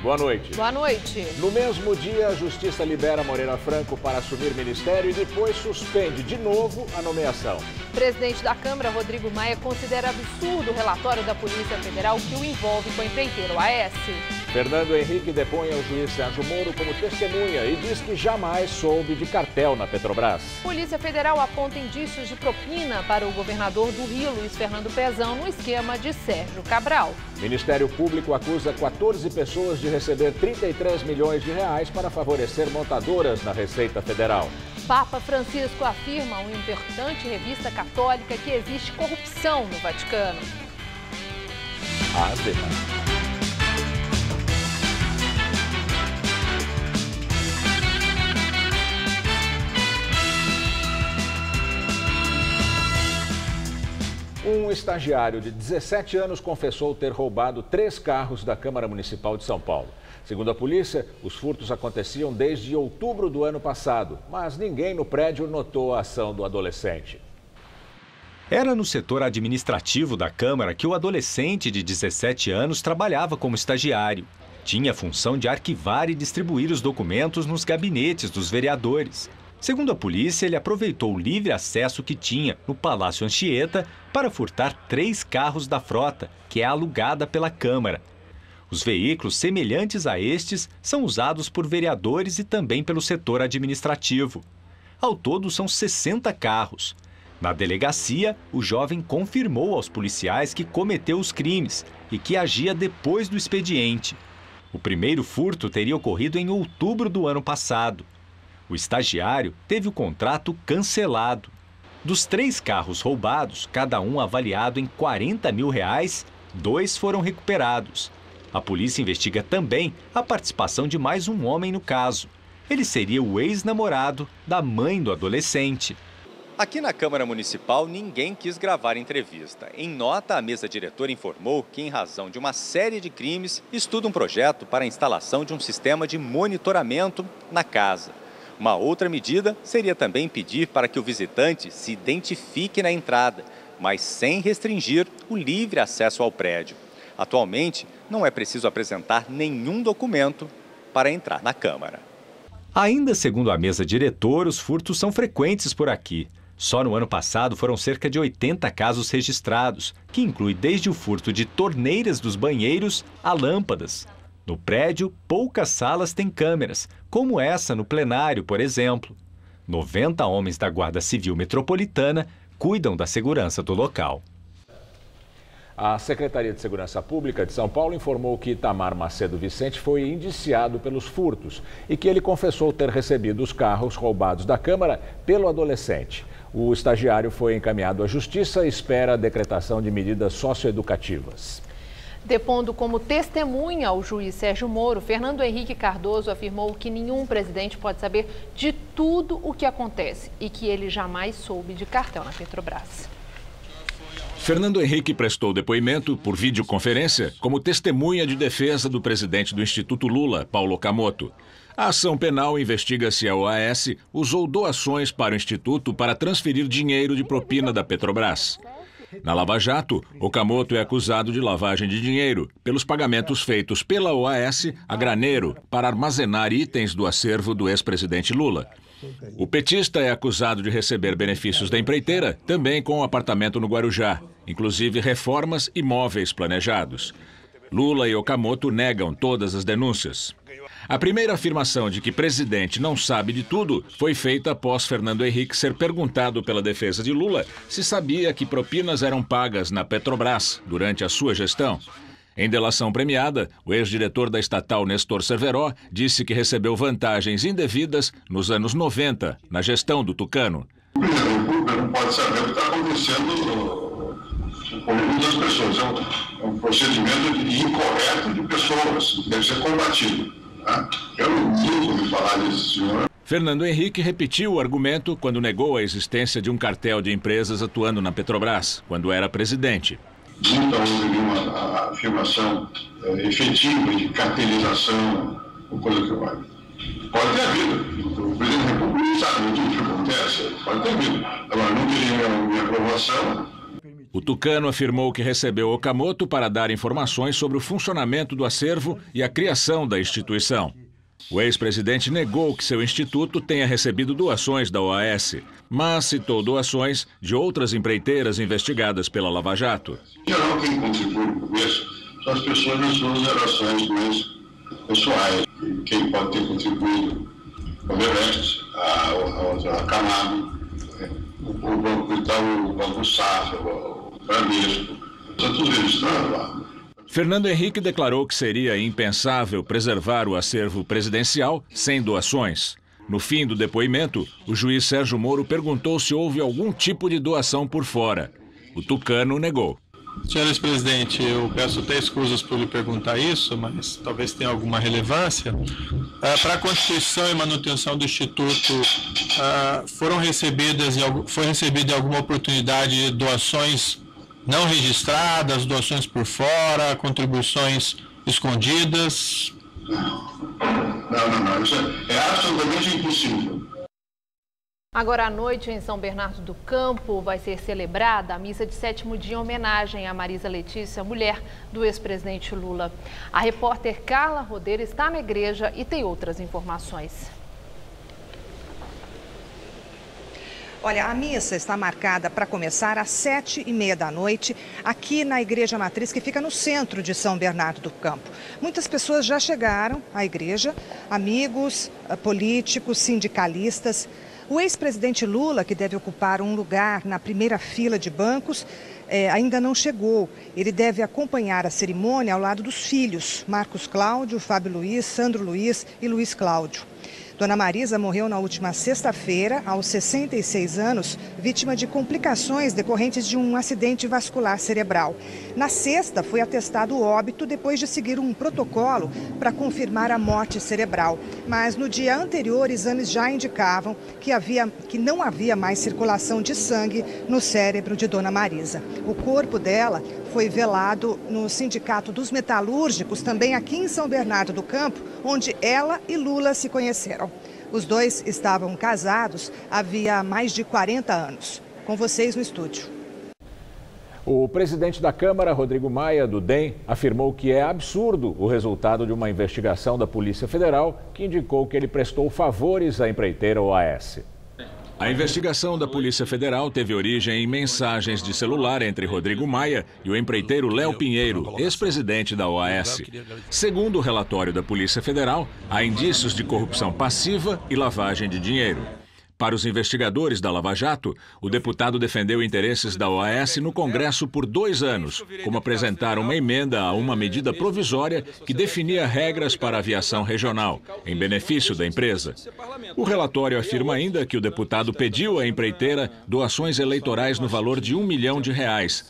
Boa noite. Boa noite. No mesmo dia, a Justiça libera Moreira Franco para assumir ministério e depois suspende de novo a nomeação. O presidente da Câmara, Rodrigo Maia, considera absurdo o relatório da Polícia Federal que o envolve com a empreiteira OAS. Fernando Henrique depõe ao juiz Sérgio Moro como testemunha e diz que jamais soube de cartel na Petrobras. Polícia Federal aponta indícios de propina para o governador do Rio, Luiz Fernando Pezão, no esquema de Sérgio Cabral. Ministério Público acusa 14 pessoas de receber 33 milhões de reais para favorecer montadoras na Receita Federal. Papa Francisco afirma em uma importante revista católica que existe corrupção no Vaticano. Um estagiário de 17 anos confessou ter roubado 3 carros da Câmara Municipal de São Paulo. Segundo a polícia, os furtos aconteciam desde outubro do ano passado, mas ninguém no prédio notou a ação do adolescente. Era no setor administrativo da Câmara que o adolescente de 17 anos trabalhava como estagiário. Tinha a função de arquivar e distribuir os documentos nos gabinetes dos vereadores. Segundo a polícia, ele aproveitou o livre acesso que tinha no Palácio Anchieta para furtar 3 carros da frota, que é alugada pela Câmara. Os veículos semelhantes a estes são usados por vereadores e também pelo setor administrativo. Ao todo, são 60 carros. Na delegacia, o jovem confirmou aos policiais que cometeu os crimes e que agia depois do expediente. O primeiro furto teria ocorrido em outubro do ano passado. O estagiário teve o contrato cancelado. Dos 3 carros roubados, cada um avaliado em R$40 mil, 2 foram recuperados. A polícia investiga também a participação de mais um homem no caso. Ele seria o ex-namorado da mãe do adolescente. Aqui na Câmara Municipal, ninguém quis gravar entrevista. Em nota, a mesa diretora informou que, em razão de uma série de crimes, estuda um projeto para a instalação de um sistema de monitoramento na casa. Uma outra medida seria também pedir para que o visitante se identifique na entrada, mas sem restringir o livre acesso ao prédio. Atualmente, não é preciso apresentar nenhum documento para entrar na Câmara. Ainda segundo a mesa diretora, os furtos são frequentes por aqui. Só no ano passado foram cerca de 80 casos registrados, que inclui desde o furto de torneiras dos banheiros a lâmpadas. No prédio, poucas salas têm câmeras, como essa no plenário, por exemplo. 90 homens da Guarda Civil Metropolitana cuidam da segurança do local. A Secretaria de Segurança Pública de São Paulo informou que Itamar Macedo Vicente foi indiciado pelos furtos e que ele confessou ter recebido os carros roubados da Câmara pelo adolescente. O estagiário foi encaminhado à Justiça e espera a decretação de medidas socioeducativas. Depondo como testemunha ao juiz Sérgio Moro, Fernando Henrique Cardoso afirmou que nenhum presidente pode saber de tudo o que acontece e que ele jamais soube de cartel na Petrobras. Fernando Henrique prestou depoimento por videoconferência como testemunha de defesa do presidente do Instituto Lula, Paulo Okamoto. A ação penal investiga se a OAS usou doações para o Instituto para transferir dinheiro de propina da Petrobras. Na Lava Jato, Okamoto é acusado de lavagem de dinheiro pelos pagamentos feitos pela OAS a Graneiro para armazenar itens do acervo do ex-presidente Lula. O petista é acusado de receber benefícios da empreiteira, também com um apartamento no Guarujá, inclusive reformas e móveis planejados. Lula e Okamoto negam todas as denúncias. A primeira afirmação de que presidente não sabe de tudo foi feita após Fernando Henrique ser perguntado pela defesa de Lula se sabia que propinas eram pagas na Petrobras durante a sua gestão. Em delação premiada, o ex-diretor da estatal Nestor Cerveró disse que recebeu vantagens indevidas nos anos 90, na gestão do Tucano. O presidente público não pode saber o que está acontecendo com muitas pessoas. É um procedimento incorreto de pessoas, que deve ser combatido. Eu nunca ouvi falar desse senhor. Fernando Henrique repetiu o argumento quando negou a existência de um cartel de empresas atuando na Petrobras, quando era presidente. Nunca houve uma afirmação efetiva de cartelização ou coisa que vai. Pode ter havido. O presidente da República não sabe muito o que acontece. Pode ter havido. Agora, não teria minha aprovação. O tucano afirmou que recebeu Okamoto para dar informações sobre o funcionamento do acervo e a criação da instituição. O ex-presidente negou que seu instituto tenha recebido doações da OAS, mas citou doações de outras empreiteiras investigadas pela Lava Jato. Em geral, quem contribui no começo são as pessoas nas suas relações mais pessoais. Quem pode ter contribuído ao Everest, a Camargo, o Banco Itaú, o Banco Safra, o Bradesco. Está tudo registrado lá. Fernando Henrique declarou que seria impensável preservar o acervo presidencial sem doações. No fim do depoimento, o juiz Sérgio Moro perguntou se houve algum tipo de doação por fora. O tucano negou. Senhor ex-presidente, eu peço até escusas por lhe perguntar isso, mas talvez tenha alguma relevância. Para a constituição e manutenção do Instituto, foi recebida em alguma oportunidade doações não registradas, doações por fora, contribuições escondidas? Não. Isso é absolutamente impossível. Agora à noite, em São Bernardo do Campo, vai ser celebrada a missa de 7º dia em homenagem a Marisa Letícia, mulher do ex-presidente Lula. A repórter Carla Rodeiro está na igreja e tem outras informações. Olha, a missa está marcada para começar às 7h30 da noite, aqui na Igreja Matriz, que fica no centro de São Bernardo do Campo. Muitas pessoas já chegaram à igreja, amigos, políticos, sindicalistas. O ex-presidente Lula, que deve ocupar um lugar na primeira fila de bancos, ainda não chegou. Ele deve acompanhar a cerimônia ao lado dos filhos, Marcos Cláudio, Fábio Luiz, Sandro Luiz e Luiz Cláudio. Dona Marisa morreu na última sexta-feira, aos 66 anos, vítima de complicações decorrentes de um acidente vascular cerebral. Na sexta, foi atestado óbito depois de seguir um protocolo para confirmar a morte cerebral. Mas no dia anterior, exames já indicavam que não havia mais circulação de sangue no cérebro de Dona Marisa. O corpo dela foi velado no Sindicato dos Metalúrgicos, também aqui em São Bernardo do Campo, onde ela e Lula se conheceram. Os dois estavam casados havia mais de 40 anos. Com vocês no estúdio. O presidente da Câmara, Rodrigo Maia, do DEM, afirmou que é absurdo o resultado de uma investigação da Polícia Federal que indicou que ele prestou favores à empreiteira OAS. A investigação da Polícia Federal teve origem em mensagens de celular entre Rodrigo Maia e o empreiteiro Léo Pinheiro, ex-presidente da OAS. Segundo o relatório da Polícia Federal, há indícios de corrupção passiva e lavagem de dinheiro. Para os investigadores da Lava Jato, o deputado defendeu interesses da OAS no Congresso por 2 anos, como apresentar uma emenda a uma medida provisória que definia regras para a aviação regional, em benefício da empresa. O relatório afirma ainda que o deputado pediu à empreiteira doações eleitorais no valor de R$1 milhão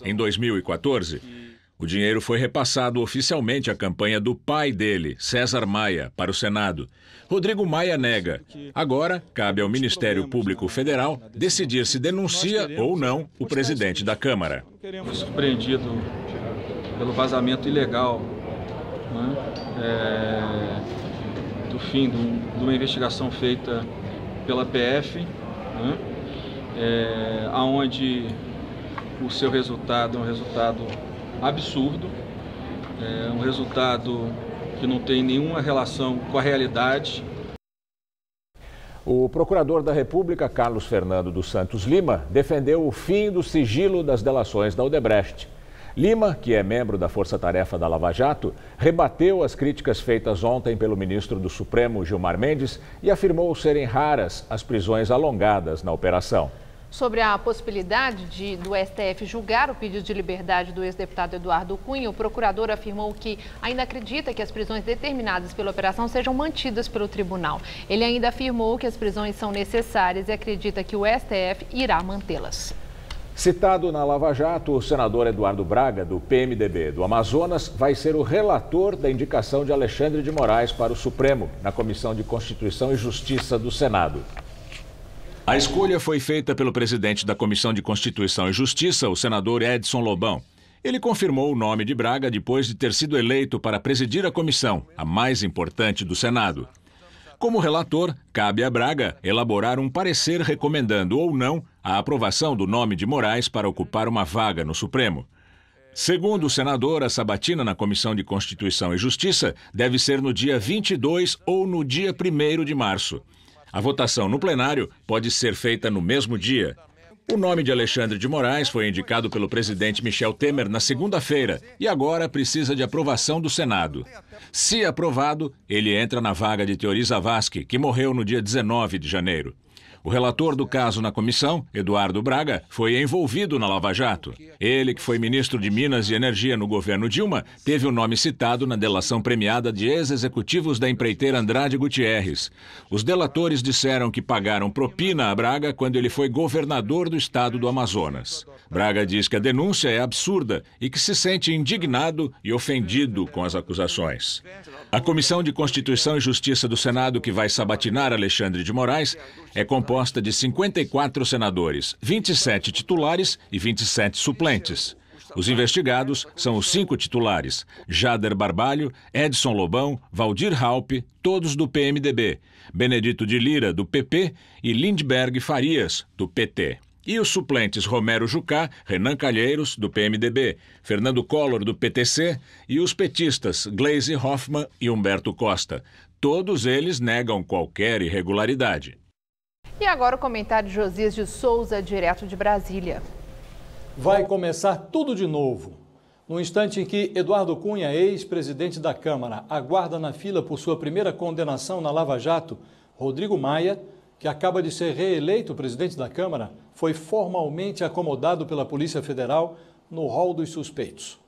em 2014. O dinheiro foi repassado oficialmente à campanha do pai dele, César Maia, para o Senado. Rodrigo Maia nega. Agora, cabe ao Ministério Público Federal decidir se denuncia ou não o presidente da Câmara. Fui surpreendido pelo vazamento ilegal, do fim de uma investigação feita pela PF, onde o seu resultado é um resultado absurdo, um resultado que não tem nenhuma relação com a realidade. O procurador da República, Carlos Fernando dos Santos Lima, defendeu o fim do sigilo das delações da Odebrecht. Lima, que é membro da Força Tarefa da Lava Jato, rebateu as críticas feitas ontem pelo ministro do Supremo, Gilmar Mendes, e afirmou serem raras as prisões alongadas na operação. Sobre a possibilidade do STF julgar o pedido de liberdade do ex-deputado Eduardo Cunha, o procurador afirmou que ainda acredita que as prisões determinadas pela operação sejam mantidas pelo tribunal. Ele ainda afirmou que as prisões são necessárias e acredita que o STF irá mantê-las. Citado na Lava Jato, o senador Eduardo Braga, do PMDB do Amazonas, vai ser o relator da indicação de Alexandre de Moraes para o Supremo, na Comissão de Constituição e Justiça do Senado. A escolha foi feita pelo presidente da Comissão de Constituição e Justiça, o senador Edson Lobão. Ele confirmou o nome de Braga depois de ter sido eleito para presidir a comissão, a mais importante do Senado. Como relator, cabe a Braga elaborar um parecer recomendando ou não a aprovação do nome de Moraes para ocupar uma vaga no Supremo. Segundo o senador, a sabatina na Comissão de Constituição e Justiça deve ser no dia 22 ou no dia 1º de março. A votação no plenário pode ser feita no mesmo dia. O nome de Alexandre de Moraes foi indicado pelo presidente Michel Temer na segunda-feira e agora precisa de aprovação do Senado. Se aprovado, ele entra na vaga de Teori Zavascki, que morreu no dia 19 de janeiro. O relator do caso na comissão, Eduardo Braga, foi envolvido na Lava Jato. Ele, que foi ministro de Minas e Energia no governo Dilma, teve o nome citado na delação premiada de ex-executivos da empreiteira Andrade Gutierrez. Os delatores disseram que pagaram propina a Braga quando ele foi governador do estado do Amazonas. Braga diz que a denúncia é absurda e que se sente indignado e ofendido com as acusações. A Comissão de Constituição e Justiça do Senado, que vai sabatinar Alexandre de Moraes, é composta de 54 senadores, 27 titulares e 27 suplentes. Os investigados são os 5 titulares: Jader Barbalho, Edson Lobão, Valdir Raupp, todos do PMDB, Benedito de Lira, do PP, e Lindbergh Farias, do PT. E os suplentes Romero Jucá, Renan Calheiros, do PMDB, Fernando Collor, do PTC, e os petistas Gleisi Hoffmann e Humberto Costa. Todos eles negam qualquer irregularidade. E agora o comentário de Josias de Souza, direto de Brasília. Vai começar tudo de novo. No instante em que Eduardo Cunha, ex-presidente da Câmara, aguarda na fila por sua primeira condenação na Lava Jato, Rodrigo Maia, que acaba de ser reeleito presidente da Câmara, foi formalmente acomodado pela Polícia Federal no rol dos suspeitos.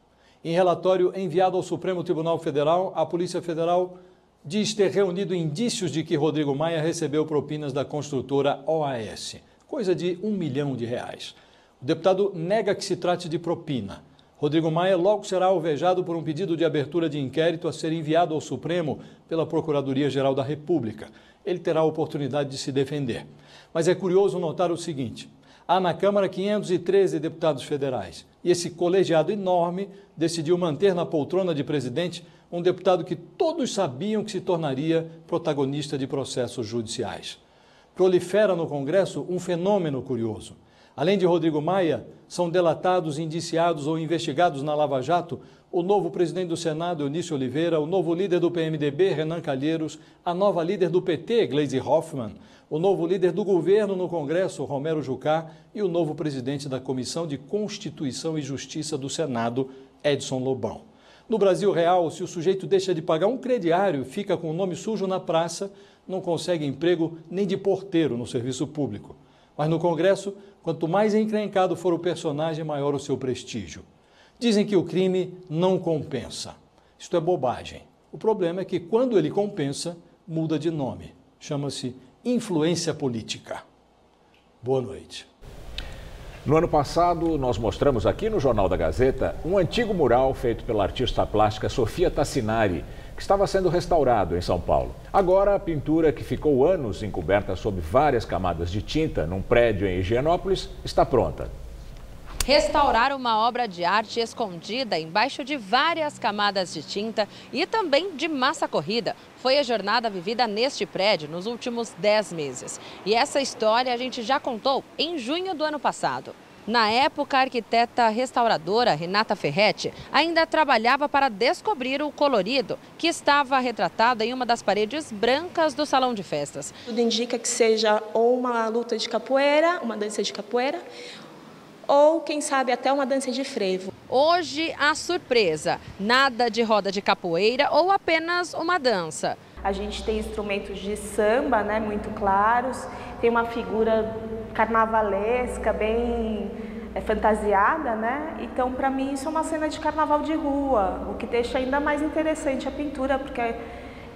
Em relatório enviado ao Supremo Tribunal Federal, a Polícia Federal diz ter reunido indícios de que Rodrigo Maia recebeu propinas da construtora OAS, coisa de R$1 milhão. O deputado nega que se trate de propina. Rodrigo Maia logo será alvejado por um pedido de abertura de inquérito a ser enviado ao Supremo pela Procuradoria-Geral da República. Ele terá a oportunidade de se defender. Mas é curioso notar o seguinte: há na Câmara 513 deputados federais e esse colegiado enorme decidiu manter na poltrona de presidente um deputado que todos sabiam que se tornaria protagonista de processos judiciais. Prolifera no Congresso um fenômeno curioso. Além de Rodrigo Maia, são delatados, indiciados ou investigados na Lava Jato o novo presidente do Senado, Eunício Oliveira, o novo líder do PMDB, Renan Calheiros, a nova líder do PT, Gleisi Hoffmann, o novo líder do governo no Congresso, Romero Jucá, e o novo presidente da Comissão de Constituição e Justiça do Senado, Edson Lobão. No Brasil real, se o sujeito deixa de pagar um crediário e fica com o nome sujo na praça, não consegue emprego nem de porteiro no serviço público. Mas no Congresso, quanto mais encrencado for o personagem, maior o seu prestígio. Dizem que o crime não compensa. Isto é bobagem. O problema é que quando ele compensa, muda de nome. Chama-se influência política. Boa noite. No ano passado, nós mostramos aqui no Jornal da Gazeta um antigo mural feito pela artista plástica Sofia Tassinari, que estava sendo restaurado em São Paulo. Agora, a pintura, que ficou anos encoberta sob várias camadas de tinta num prédio em Higienópolis, está pronta. Restaurar uma obra de arte escondida embaixo de várias camadas de tinta e também de massa corrida foi a jornada vivida neste prédio nos últimos 10 meses. E essa história a gente já contou em junho do ano passado. Na época, a arquiteta restauradora Renata Ferretti ainda trabalhava para descobrir o colorido que estava retratado em uma das paredes brancas do salão de festas. Tudo indica que seja ou uma luta de capoeira, uma dança de capoeira, ou, quem sabe, até uma dança de frevo. Hoje, a surpresa, nada de roda de capoeira ou apenas uma dança. A gente tem instrumentos de samba, né, muito claros, tem uma figura carnavalesca, bem fantasiada, né? Então, para mim, isso é uma cena de carnaval de rua, o que deixa ainda mais interessante a pintura, porque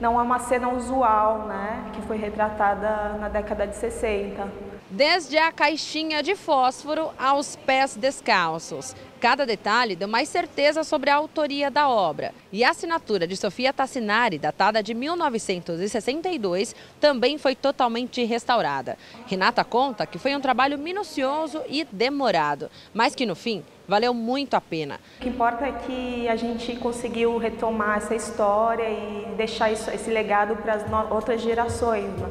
não é uma cena usual, né, que foi retratada na década de 60. desde a caixinha de fósforo aos pés descalços. Cada detalhe deu mais certeza sobre a autoria da obra. E a assinatura de Sofia Tassinari, datada de 1962, também foi totalmente restaurada. Renata conta que foi um trabalho minucioso e demorado, mas que no fim valeu muito a pena. O que importa é que a gente conseguiu retomar essa história e deixar esse legado para as outras gerações. Né?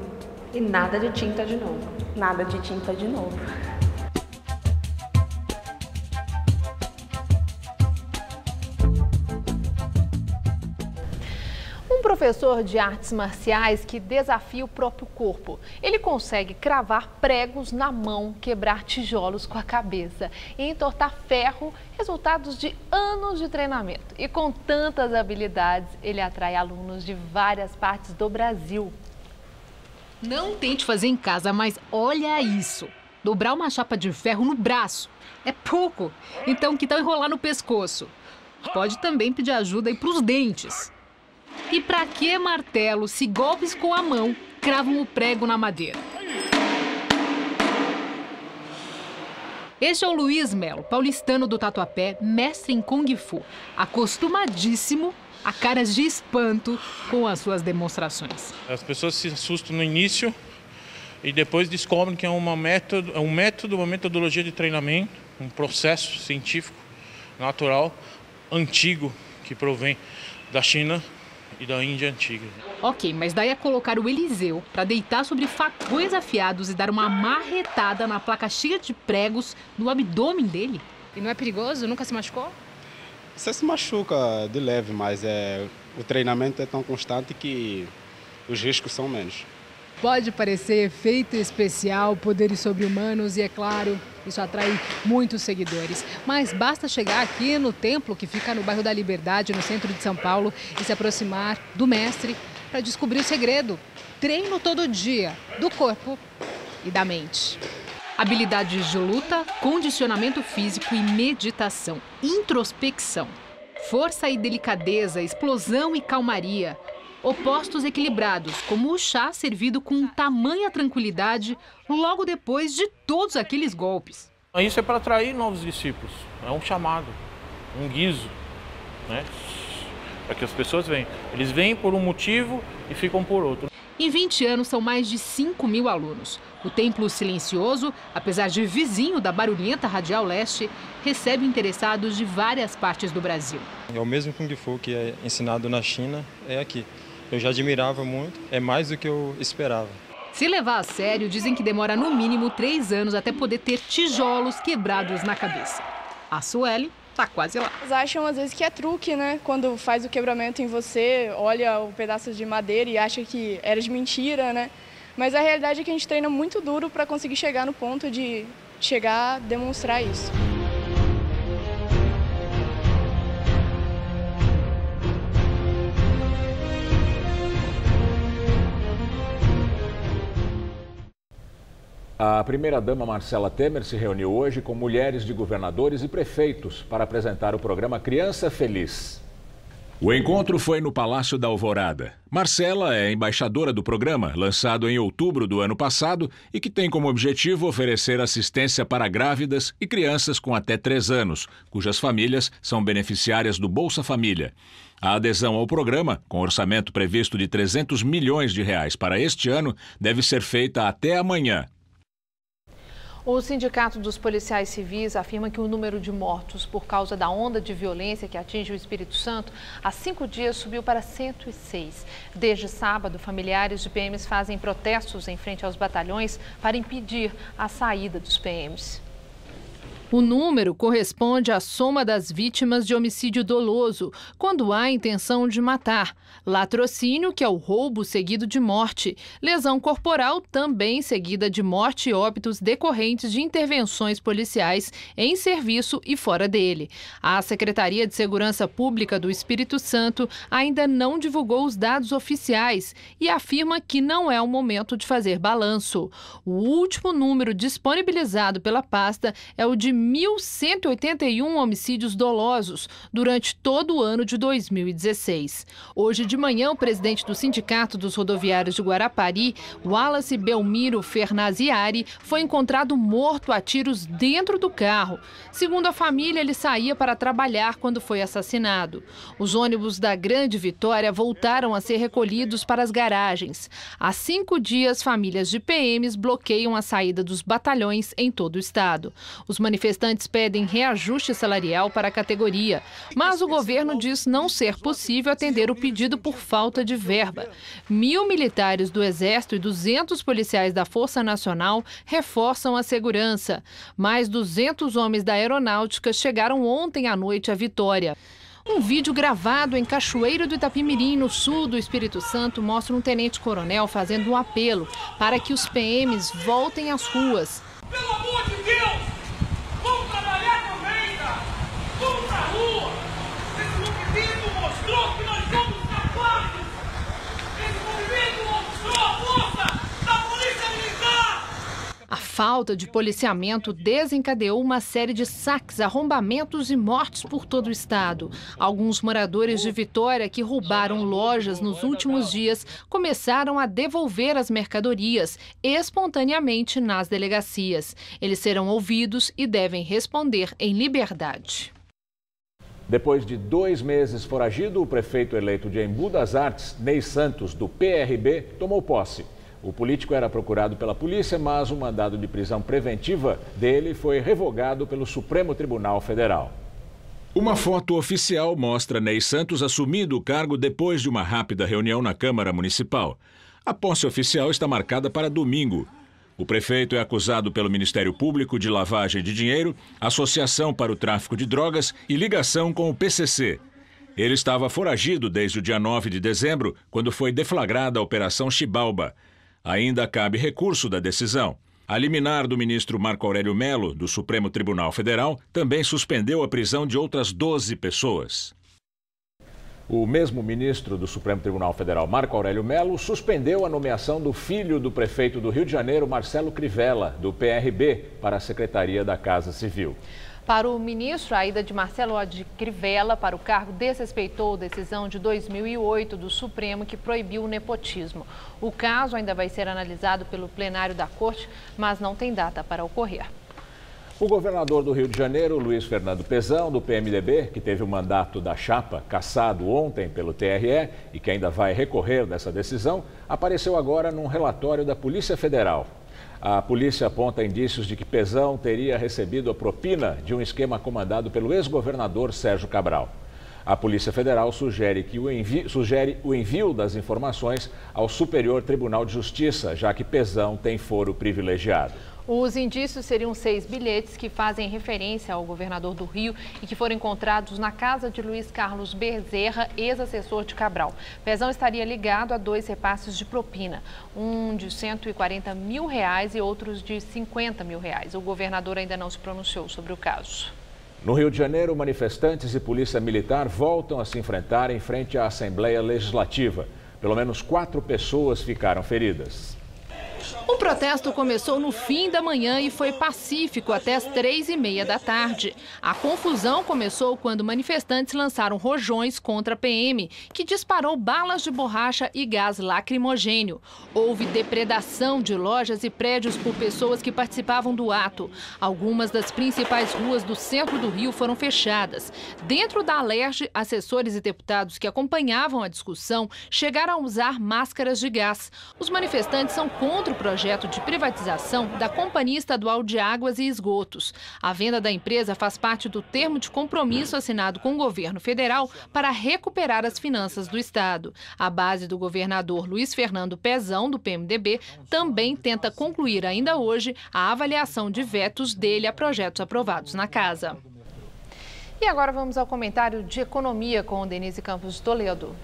E nada de tinta de novo. Nada de tinta de novo. Um professor de artes marciais que desafia o próprio corpo. Ele consegue cravar pregos na mão, quebrar tijolos com a cabeça e entortar ferro, resultados de anos de treinamento. E com tantas habilidades, ele atrai alunos de várias partes do Brasil. Não tente fazer em casa, mas olha isso. Dobrar uma chapa de ferro no braço é pouco. Então, que tal enrolar no pescoço? Pode também pedir ajuda para os dentes. E para que martelo se golpes com a mão cravam o prego na madeira? Este é o Luiz Melo, paulistano do Tatuapé, mestre em Kung Fu, acostumadíssimo a caras de espanto com as suas demonstrações. As pessoas se assustam no início e depois descobrem que é uma metodologia de treinamento, um processo científico, natural, antigo, que provém da China e da Índia antiga. Ok, mas daí é colocar o Eliseu para deitar sobre facões afiados e dar uma marretada na placa cheia de pregos no abdômen dele. E não é perigoso? Nunca se machucou? Você se machuca de leve, mas o treinamento é tão constante que os riscos são menos. Pode parecer efeito especial, poderes sobre-humanos e, é claro, isso atrai muitos seguidores. Mas basta chegar aqui no templo, que fica no bairro da Liberdade, no centro de São Paulo, e se aproximar do mestre para descobrir o segredo. Treino todo dia, do corpo e da mente. Habilidades de luta, condicionamento físico e meditação, introspecção. Força e delicadeza, explosão e calmaria. Opostos equilibrados, como o chá servido com tamanha tranquilidade logo depois de todos aqueles golpes. Isso é para atrair novos discípulos, é um chamado, um guiso, né? Para que as pessoas venham. Eles vêm por um motivo e ficam por outro. Em 20 anos, são mais de 5.000 alunos. O Templo Silencioso, apesar de vizinho da barulhenta Radial Leste, recebe interessados de várias partes do Brasil. É o mesmo Kung Fu que é ensinado na China, é aqui. Eu já admirava muito, é mais do que eu esperava. Se levar a sério, dizem que demora no mínimo 3 anos até poder ter tijolos quebrados na cabeça. A Sueli tá quase lá. Eles acham às vezes que é truque, né? Quando faz o quebramento em você, olha o pedaço de madeira e acha que era de mentira, né? Mas a realidade é que a gente treina muito duro para conseguir chegar no ponto de chegar a demonstrar isso. A primeira-dama Marcela Temer se reuniu hoje com mulheres de governadores e prefeitos para apresentar o programa Criança Feliz. O encontro foi no Palácio da Alvorada. Marcela é embaixadora do programa, lançado em outubro do ano passado e que tem como objetivo oferecer assistência para grávidas e crianças com até 3 anos, cujas famílias são beneficiárias do Bolsa Família. A adesão ao programa, com orçamento previsto de R$300 milhões para este ano, deve ser feita até amanhã. O Sindicato dos Policiais Civis afirma que o número de mortos por causa da onda de violência que atinge o Espírito Santo há 5 dias subiu para 106. Desde sábado, familiares de PMs fazem protestos em frente aos batalhões para impedir a saída dos PMs. O número corresponde à soma das vítimas de homicídio doloso, quando há intenção de matar, latrocínio, que é o roubo seguido de morte, lesão corporal, também seguida de morte e óbitos decorrentes de intervenções policiais em serviço e fora dele. A Secretaria de Segurança Pública do Espírito Santo ainda não divulgou os dados oficiais e afirma que não é o momento de fazer balanço. O último número disponibilizado pela pasta é o de 1.181 homicídios dolosos durante todo o ano de 2016. Hoje de manhã, o presidente do Sindicato dos Rodoviários de Guarapari, Wallace Belmiro Fernaziari, foi encontrado morto a tiros dentro do carro. Segundo a família, ele saía para trabalhar quando foi assassinado. Os ônibus da Grande Vitória voltaram a ser recolhidos para as garagens. Há 5 dias, famílias de PMs bloqueiam a saída dos batalhões em todo o estado. Os manifestantes pedem reajuste salarial para a categoria, mas o governo diz não ser possível atender o pedido por falta de verba. 1.000 militares do Exército e 200 policiais da Força Nacional reforçam a segurança. Mais 200 homens da Aeronáutica chegaram ontem à noite à Vitória. Um vídeo gravado em Cachoeiro do Itapimirim, no sul do Espírito Santo, mostra um tenente-coronel fazendo um apelo para que os PMs voltem às ruas. Pelo amor de Deus, vamos trabalhar com a venda, vamos pra rua. Esse movimento mostrou que nós somos capazes. Esse movimento mostrou a força da polícia militar. A falta de policiamento desencadeou uma série de saques, arrombamentos e mortes por todo o estado. Alguns moradores de Vitória que roubaram lojas nos últimos dias começaram a devolver as mercadorias espontaneamente nas delegacias. Eles serão ouvidos e devem responder em liberdade. Depois de 2 meses foragido, o prefeito eleito de Embu das Artes, Ney Santos, do PRB, tomou posse. O político era procurado pela polícia, mas o mandado de prisão preventiva dele foi revogado pelo Supremo Tribunal Federal. Uma foto oficial mostra Ney Santos assumindo o cargo depois de uma rápida reunião na Câmara Municipal. A posse oficial está marcada para domingo. O prefeito é acusado pelo Ministério Público de lavagem de dinheiro, associação para o tráfico de drogas e ligação com o PCC. Ele estava foragido desde o dia 9 de dezembro, quando foi deflagrada a Operação Chibalba. Ainda cabe recurso da decisão. A liminar do ministro Marco Aurélio Mello, do Supremo Tribunal Federal, também suspendeu a prisão de outras 12 pessoas. O mesmo ministro do Supremo Tribunal Federal, Marco Aurélio Mello, suspendeu a nomeação do filho do prefeito do Rio de Janeiro, Marcelo Crivella, do PRB, para a Secretaria da Casa Civil. Para o ministro, a ida de Marcelo Crivella para o cargo desrespeitou a decisão de 2008 do Supremo que proibiu o nepotismo. O caso ainda vai ser analisado pelo plenário da Corte, mas não tem data para ocorrer. O governador do Rio de Janeiro, Luiz Fernando Pezão, do PMDB, que teve o mandato da chapa cassado ontem pelo TRE e que ainda vai recorrer dessa decisão, apareceu agora num relatório da Polícia Federal. A polícia aponta indícios de que Pezão teria recebido a propina de um esquema comandado pelo ex-governador Sérgio Cabral. A Polícia Federal sugere o envio das informações ao Superior Tribunal de Justiça, já que Pezão tem foro privilegiado. Os indícios seriam 6 bilhetes que fazem referência ao governador do Rio e que foram encontrados na casa de Luiz Carlos Bezerra, ex-assessor de Cabral. Pezão estaria ligado a 2 repasses de propina, um de R$140 mil e outros de R$50 mil. O governador ainda não se pronunciou sobre o caso. No Rio de Janeiro, manifestantes e polícia militar voltam a se enfrentar em frente à Assembleia Legislativa. Pelo menos 4 pessoas ficaram feridas. O protesto começou no fim da manhã e foi pacífico até as 3h30 da tarde. A confusão começou quando manifestantes lançaram rojões contra a PM, que disparou balas de borracha e gás lacrimogênio. Houve depredação de lojas e prédios por pessoas que participavam do ato. Algumas das principais ruas do centro do Rio foram fechadas. Dentro da Alerj, assessores e deputados que acompanhavam a discussão chegaram a usar máscaras de gás. Os manifestantes são contra o projeto de privatização da Companhia Estadual de Águas e Esgotos. A venda da empresa faz parte do termo de compromisso assinado com o governo federal para recuperar as finanças do estado. A base do governador Luiz Fernando Pezão, do PMDB, também tenta concluir ainda hoje a avaliação de vetos dele a projetos aprovados na casa. E agora vamos ao comentário de economia com Denise Campos de Toledo.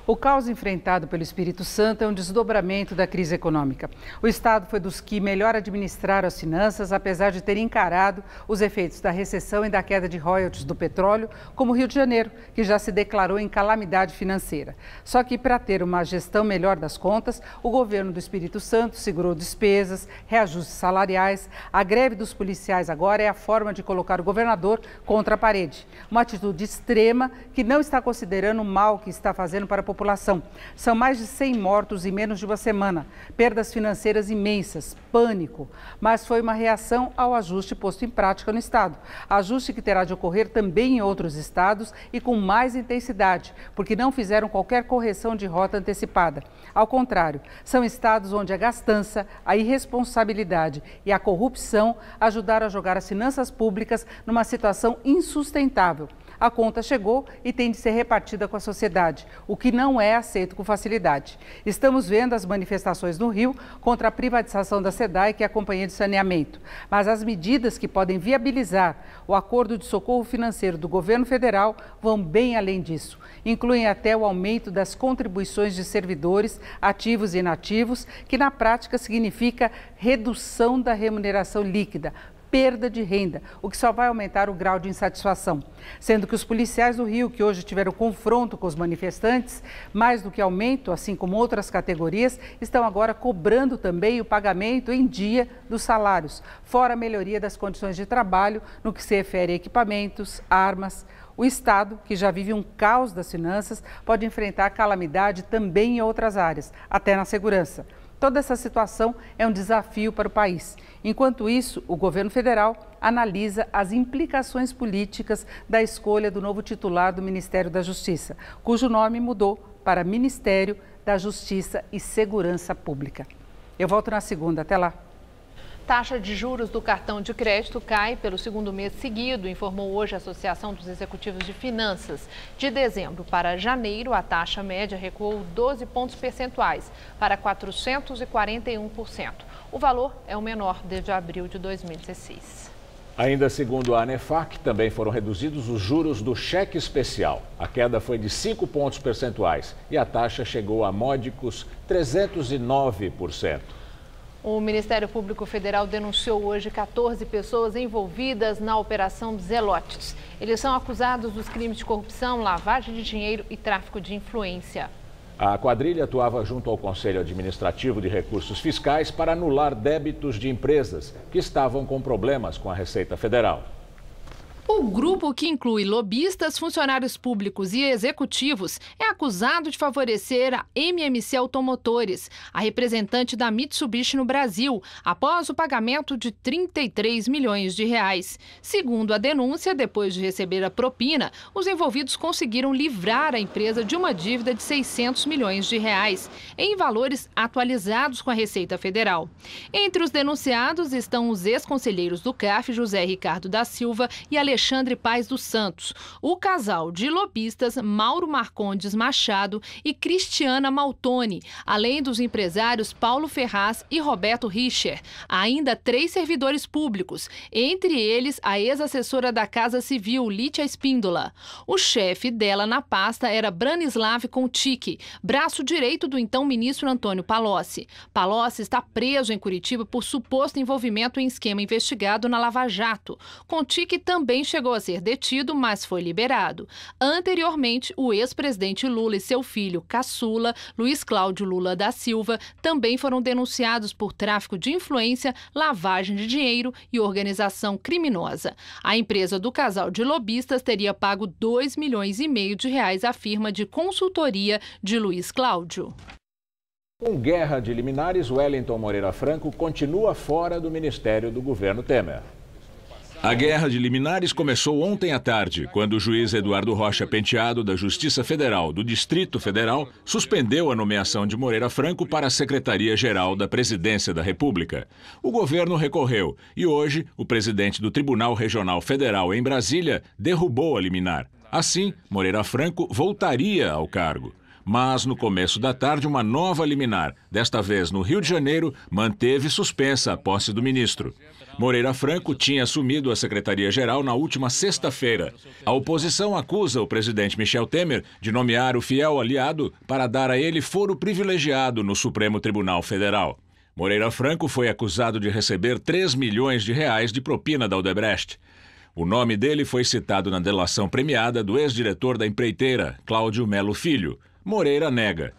O caos enfrentado pelo Espírito Santo é um desdobramento da crise econômica. O estado foi dos que melhor administraram as finanças, apesar de ter encarado os efeitos da recessão e da queda de royalties do petróleo, como o Rio de Janeiro, que já se declarou em calamidade financeira. Só que, para ter uma gestão melhor das contas, o governo do Espírito Santo segurou despesas, reajustes salariais. A greve dos policiais agora é a forma de colocar o governador contra a parede. Uma atitude extrema que não está considerando o mal que está fazendo para a população. São mais de 100 mortos em menos de uma semana, perdas financeiras imensas, pânico, mas foi uma reação ao ajuste posto em prática no estado. Ajuste que terá de ocorrer também em outros estados e com mais intensidade, porque não fizeram qualquer correção de rota antecipada. Ao contrário, são estados onde a gastança, a irresponsabilidade e a corrupção ajudaram a jogar as finanças públicas numa situação insustentável. A conta chegou e tem de ser repartida com a sociedade, o que não é aceito com facilidade. Estamos vendo as manifestações no Rio contra a privatização da SEDAI, que é a Companhia de Saneamento. Mas as medidas que podem viabilizar o acordo de socorro financeiro do governo federal vão bem além disso. Incluem até o aumento das contribuições de servidores ativos e inativos, que na prática significa redução da remuneração líquida, perda de renda, o que só vai aumentar o grau de insatisfação. Sendo que os policiais do Rio, que hoje tiveram confronto com os manifestantes, mais do que aumento, assim como outras categorias, estão agora cobrando também o pagamento em dia dos salários, fora a melhoria das condições de trabalho no que se refere a equipamentos, armas. O Estado, que já vive um caos das finanças, pode enfrentar calamidade também em outras áreas, até na segurança. Toda essa situação é um desafio para o país. Enquanto isso, o governo federal analisa as implicações políticas da escolha do novo titular do Ministério da Justiça, cujo nome mudou para Ministério da Justiça e Segurança Pública. Eu volto na segunda. Até lá. Taxa de juros do cartão de crédito cai pelo segundo mês seguido, informou hoje a Associação dos Executivos de Finanças. De dezembro para janeiro, a taxa média recuou 12 pontos percentuais para 441%. O valor é o menor desde abril de 2016. Ainda segundo a ANEFAC, também foram reduzidos os juros do cheque especial. A queda foi de 5 pontos percentuais e a taxa chegou a módicos 309%. O Ministério Público Federal denunciou hoje 14 pessoas envolvidas na Operação Zelotes. Eles são acusados dos crimes de corrupção, lavagem de dinheiro e tráfico de influência. A quadrilha atuava junto ao Conselho Administrativo de Recursos Fiscais para anular débitos de empresas que estavam com problemas com a Receita Federal. O grupo, que inclui lobistas, funcionários públicos e executivos, é acusado de favorecer a MMC Automotores, a representante da Mitsubishi no Brasil, após o pagamento de 33 milhões de reais. Segundo a denúncia, depois de receber a propina, os envolvidos conseguiram livrar a empresa de uma dívida de 600 milhões de reais, em valores atualizados com a Receita Federal. Entre os denunciados estão os ex-conselheiros do CAF, José Ricardo da Silva e Alexandre Paes dos Santos, o casal de lobistas Mauro Marcondes Machado e Cristiana Maltoni, além dos empresários Paulo Ferraz e Roberto Richer. Há ainda 3 servidores públicos, entre eles a ex-assessora da Casa Civil, Lítia Espíndola. O chefe dela na pasta era Branislav Contic, braço direito do então ministro Antônio Palocci. Palocci está preso em Curitiba por suposto envolvimento em esquema investigado na Lava Jato. Contic também chegou a ser detido, mas foi liberado. Anteriormente, o ex-presidente Lula e seu filho caçula, Luiz Cláudio Lula da Silva, também foram denunciados por tráfico de influência, lavagem de dinheiro e organização criminosa. A empresa do casal de lobistas teria pago 2,5 milhões de reais à firma de consultoria de Luiz Cláudio. Com guerra de liminares, Wellington Moreira Franco continua fora do ministério do governo Temer. A guerra de liminares começou ontem à tarde, quando o juiz Eduardo Rocha Penteado, da Justiça Federal do Distrito Federal, suspendeu a nomeação de Moreira Franco para a Secretaria-Geral da Presidência da República. O governo recorreu e hoje o presidente do Tribunal Regional Federal em Brasília derrubou a liminar. Assim, Moreira Franco voltaria ao cargo. Mas, no começo da tarde, uma nova liminar, desta vez no Rio de Janeiro, manteve suspensa a posse do ministro. Moreira Franco tinha assumido a Secretaria-Geral na última sexta-feira. A oposição acusa o presidente Michel Temer de nomear o fiel aliado para dar a ele foro privilegiado no Supremo Tribunal Federal. Moreira Franco foi acusado de receber 3 milhões de reais de propina da Odebrecht. O nome dele foi citado na delação premiada do ex-diretor da empreiteira, Cláudio Melo Filho. Moreira nega.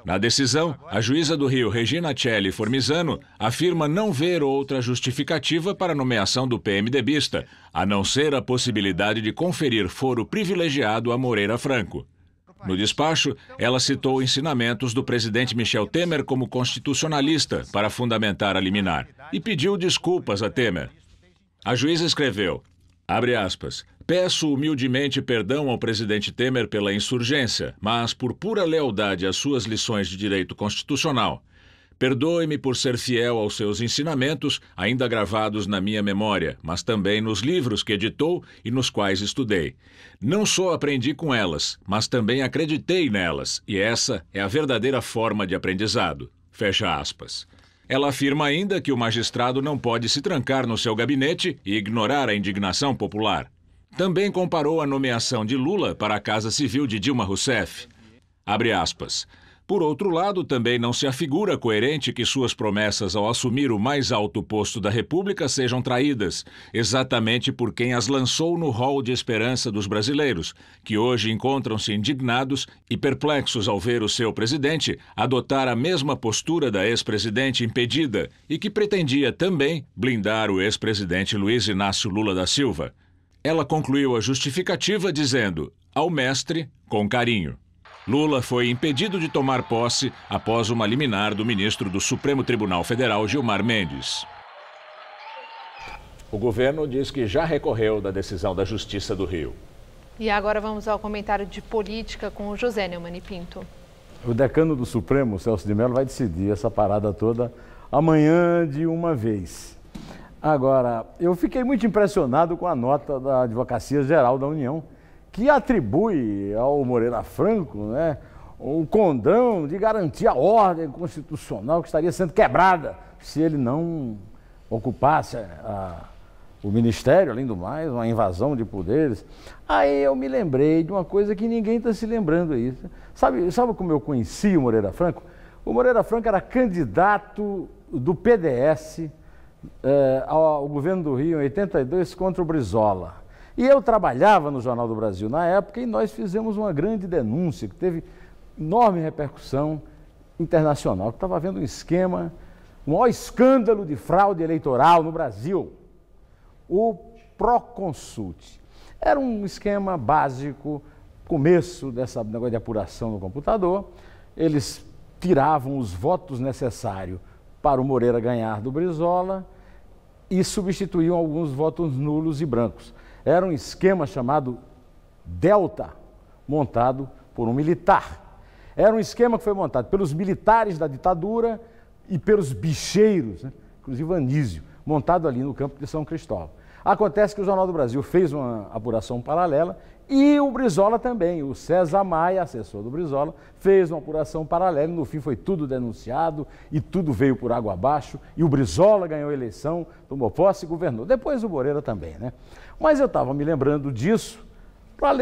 Na decisão, a juíza do Rio, Regina Celli Formizano, afirma não ver outra justificativa para a nomeação do PMDBista, a não ser a possibilidade de conferir foro privilegiado a Moreira Franco. No despacho, ela citou ensinamentos do presidente Michel Temer como constitucionalista para fundamentar a liminar e pediu desculpas a Temer. A juíza escreveu, abre aspas, peço humildemente perdão ao presidente Temer pela insurgência, mas por pura lealdade às suas lições de direito constitucional. Perdoe-me por ser fiel aos seus ensinamentos, ainda gravados na minha memória, mas também nos livros que editou e nos quais estudei. Não só aprendi com elas, mas também acreditei nelas, e essa é a verdadeira forma de aprendizado. Fecha aspas. Ela afirma ainda que o magistrado não pode se trancar no seu gabinete e ignorar a indignação popular. Também comparou a nomeação de Lula para a Casa Civil de Dilma Rousseff. Abre aspas. Por outro lado, também não se afigura coerente que suas promessas ao assumir o mais alto posto da República sejam traídas, exatamente por quem as lançou no rol de esperança dos brasileiros, que hoje encontram-se indignados e perplexos ao ver o seu presidente adotar a mesma postura da ex-presidente impedida e que pretendia também blindar o ex-presidente Luiz Inácio Lula da Silva. Ela concluiu a justificativa dizendo, ao mestre, com carinho. Lula foi impedido de tomar posse após uma liminar do ministro do Supremo Tribunal Federal, Gilmar Mendes. O governo diz que já recorreu da decisão da Justiça do Rio. E agora vamos ao comentário de política com o José Neumann Pinto. O decano do Supremo, Celso de Mello, vai decidir essa parada toda amanhã de uma vez. Agora, eu fiquei muito impressionado com a nota da Advocacia Geral da União, que atribui ao Moreira Franco, né, o condão de garantir a ordem constitucional que estaria sendo quebrada se ele não ocupasse o ministério, além do mais, uma invasão de poderes. Aí eu me lembrei de uma coisa que ninguém está se lembrando aí. Sabe como eu conheci o Moreira Franco? O Moreira Franco era candidato do PDS ao governo do Rio em 82 contra o Brizola. E eu trabalhava no Jornal do Brasil na época e nós fizemos uma grande denúncia que teve enorme repercussão internacional, que estava havendo um esquema, o maior escândalo de fraude eleitoral no Brasil, o Proconsult. Era um esquema básico, começo dessa negócio de apuração no computador, eles tiravam os votos necessários para o Moreira ganhar do Brizola e substituíam alguns votos nulos e brancos. Era um esquema chamado Delta, montado por um militar. Era um esquema que foi montado pelos militares da ditadura e pelos bicheiros, né? Inclusive Anísio, montado ali no campo de São Cristóvão. Acontece que o Jornal do Brasil fez uma apuração paralela e o Brizola também, o César Maia, assessor do Brizola, fez uma apuração paralela e no fim foi tudo denunciado e tudo veio por água abaixo e o Brizola ganhou a eleição, tomou posse e governou. Depois o Moreira também, né? Mas eu estava me lembrando disso para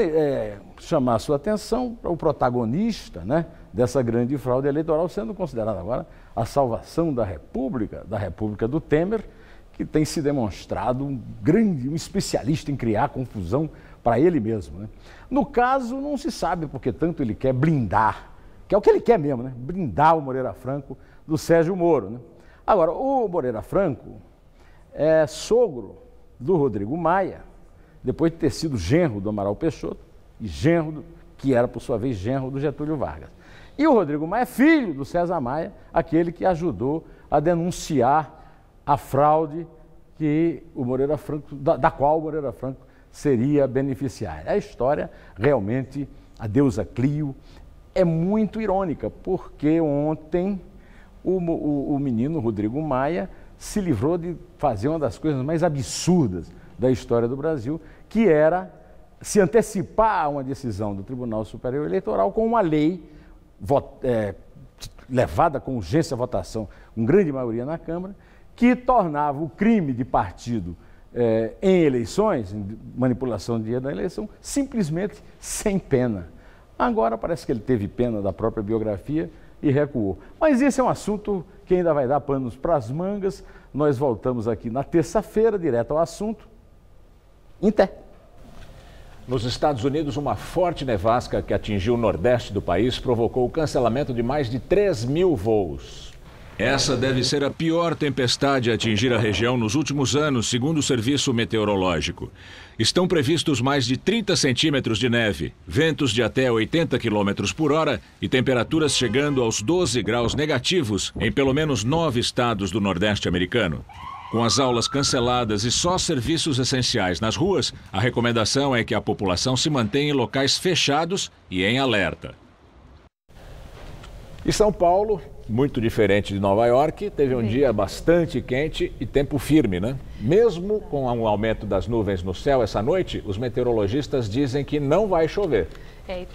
chamar a sua atenção para o protagonista, né, dessa grande fraude eleitoral, sendo considerado agora a salvação da República do Temer, que tem se demonstrado um especialista em criar confusão para ele mesmo, né? No caso, não se sabe porque tanto ele quer blindar, que é o que ele quer mesmo, né? Blindar o Moreira Franco do Sérgio Moro, né? Agora, o Moreira Franco é sogro do Rodrigo Maia, depois de ter sido genro do Amaral Peixoto, e que era, por sua vez, genro do Getúlio Vargas. E o Rodrigo Maia é filho do César Maia, aquele que ajudou a denunciar a fraude que o Moreira Franco, da qual o Moreira Franco seria beneficiário. A história, realmente, a deusa Clio, é muito irônica, porque ontem o menino Rodrigo Maia se livrou de fazer uma das coisas mais absurdas da história do Brasil, que era se antecipar a uma decisão do Tribunal Superior Eleitoral com uma lei levada com urgência à votação, com grande maioria na Câmara, que tornava o crime de partido em eleições, em manipulação do dia da eleição, simplesmente sem pena. Agora parece que ele teve pena da própria biografia e recuou. Mas esse é um assunto que ainda vai dar panos para as mangas. Nós voltamos aqui na terça-feira, direto ao assunto. Inter. Nos Estados Unidos, uma forte nevasca que atingiu o nordeste do país provocou o cancelamento de mais de 3.000 voos. Essa deve ser a pior tempestade a atingir a região nos últimos anos, segundo o Serviço Meteorológico. Estão previstos mais de 30 centímetros de neve, ventos de até 80 quilômetros por hora e temperaturas chegando aos 12 graus negativos em pelo menos 9 estados do Nordeste americano. Com as aulas canceladas e só serviços essenciais nas ruas, a recomendação é que a população se mantenha em locais fechados e em alerta. E São Paulo, muito diferente de Nova York, teve um dia bastante quente e tempo firme, né? Mesmo com um aumento das nuvens no céu essa noite, os meteorologistas dizem que não vai chover.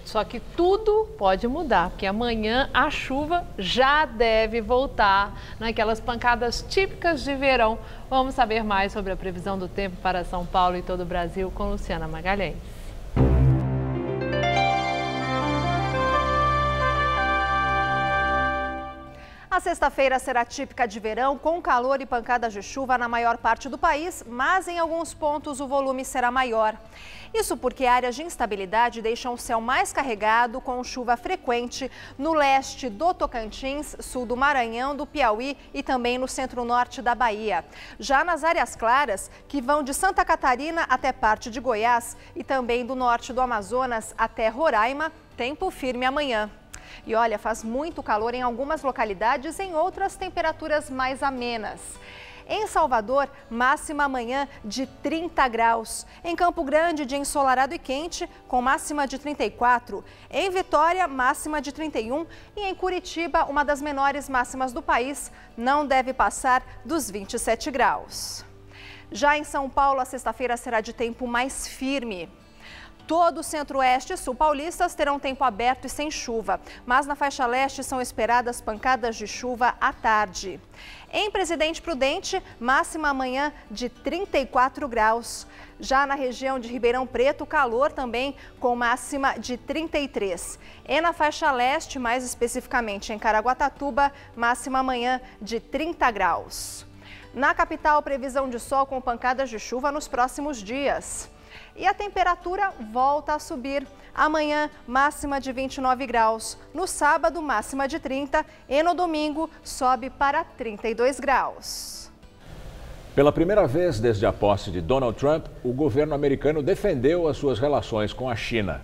Só que tudo pode mudar, porque amanhã a chuva já deve voltar naquelas pancadas típicas de verão. Vamos saber mais sobre a previsão do tempo para São Paulo e todo o Brasil com Luciana Magalhães. A sexta-feira será típica de verão, com calor e pancadas de chuva na maior parte do país, mas em alguns pontos o volume será maior. Isso porque áreas de instabilidade deixam o céu mais carregado, com chuva frequente no leste do Tocantins, sul do Maranhão, do Piauí e também no centro-norte da Bahia. Já nas áreas claras, que vão de Santa Catarina até parte de Goiás e também do norte do Amazonas até Roraima, tempo firme amanhã. E olha, faz muito calor em algumas localidades, em outras temperaturas mais amenas. Em Salvador, máxima amanhã de 30 graus. Em Campo Grande, dia ensolarado e quente, com máxima de 34. Em Vitória, máxima de 31. E em Curitiba, uma das menores máximas do país, não deve passar dos 27 graus. Já em São Paulo, a sexta-feira será de tempo mais firme. Todo o centro-oeste e sul paulistas terão tempo aberto e sem chuva, mas na faixa leste são esperadas pancadas de chuva à tarde. Em Presidente Prudente, máxima amanhã de 34 graus. Já na região de Ribeirão Preto, calor também com máxima de 33. E na faixa leste, mais especificamente em Caraguatatuba, máxima amanhã de 30 graus. Na capital, previsão de sol com pancadas de chuva nos próximos dias. E a temperatura volta a subir. Amanhã, máxima de 29 graus. No sábado, máxima de 30. E no domingo, sobe para 32 graus. Pela primeira vez desde a posse de Donald Trump, o governo americano defendeu as suas relações com a China.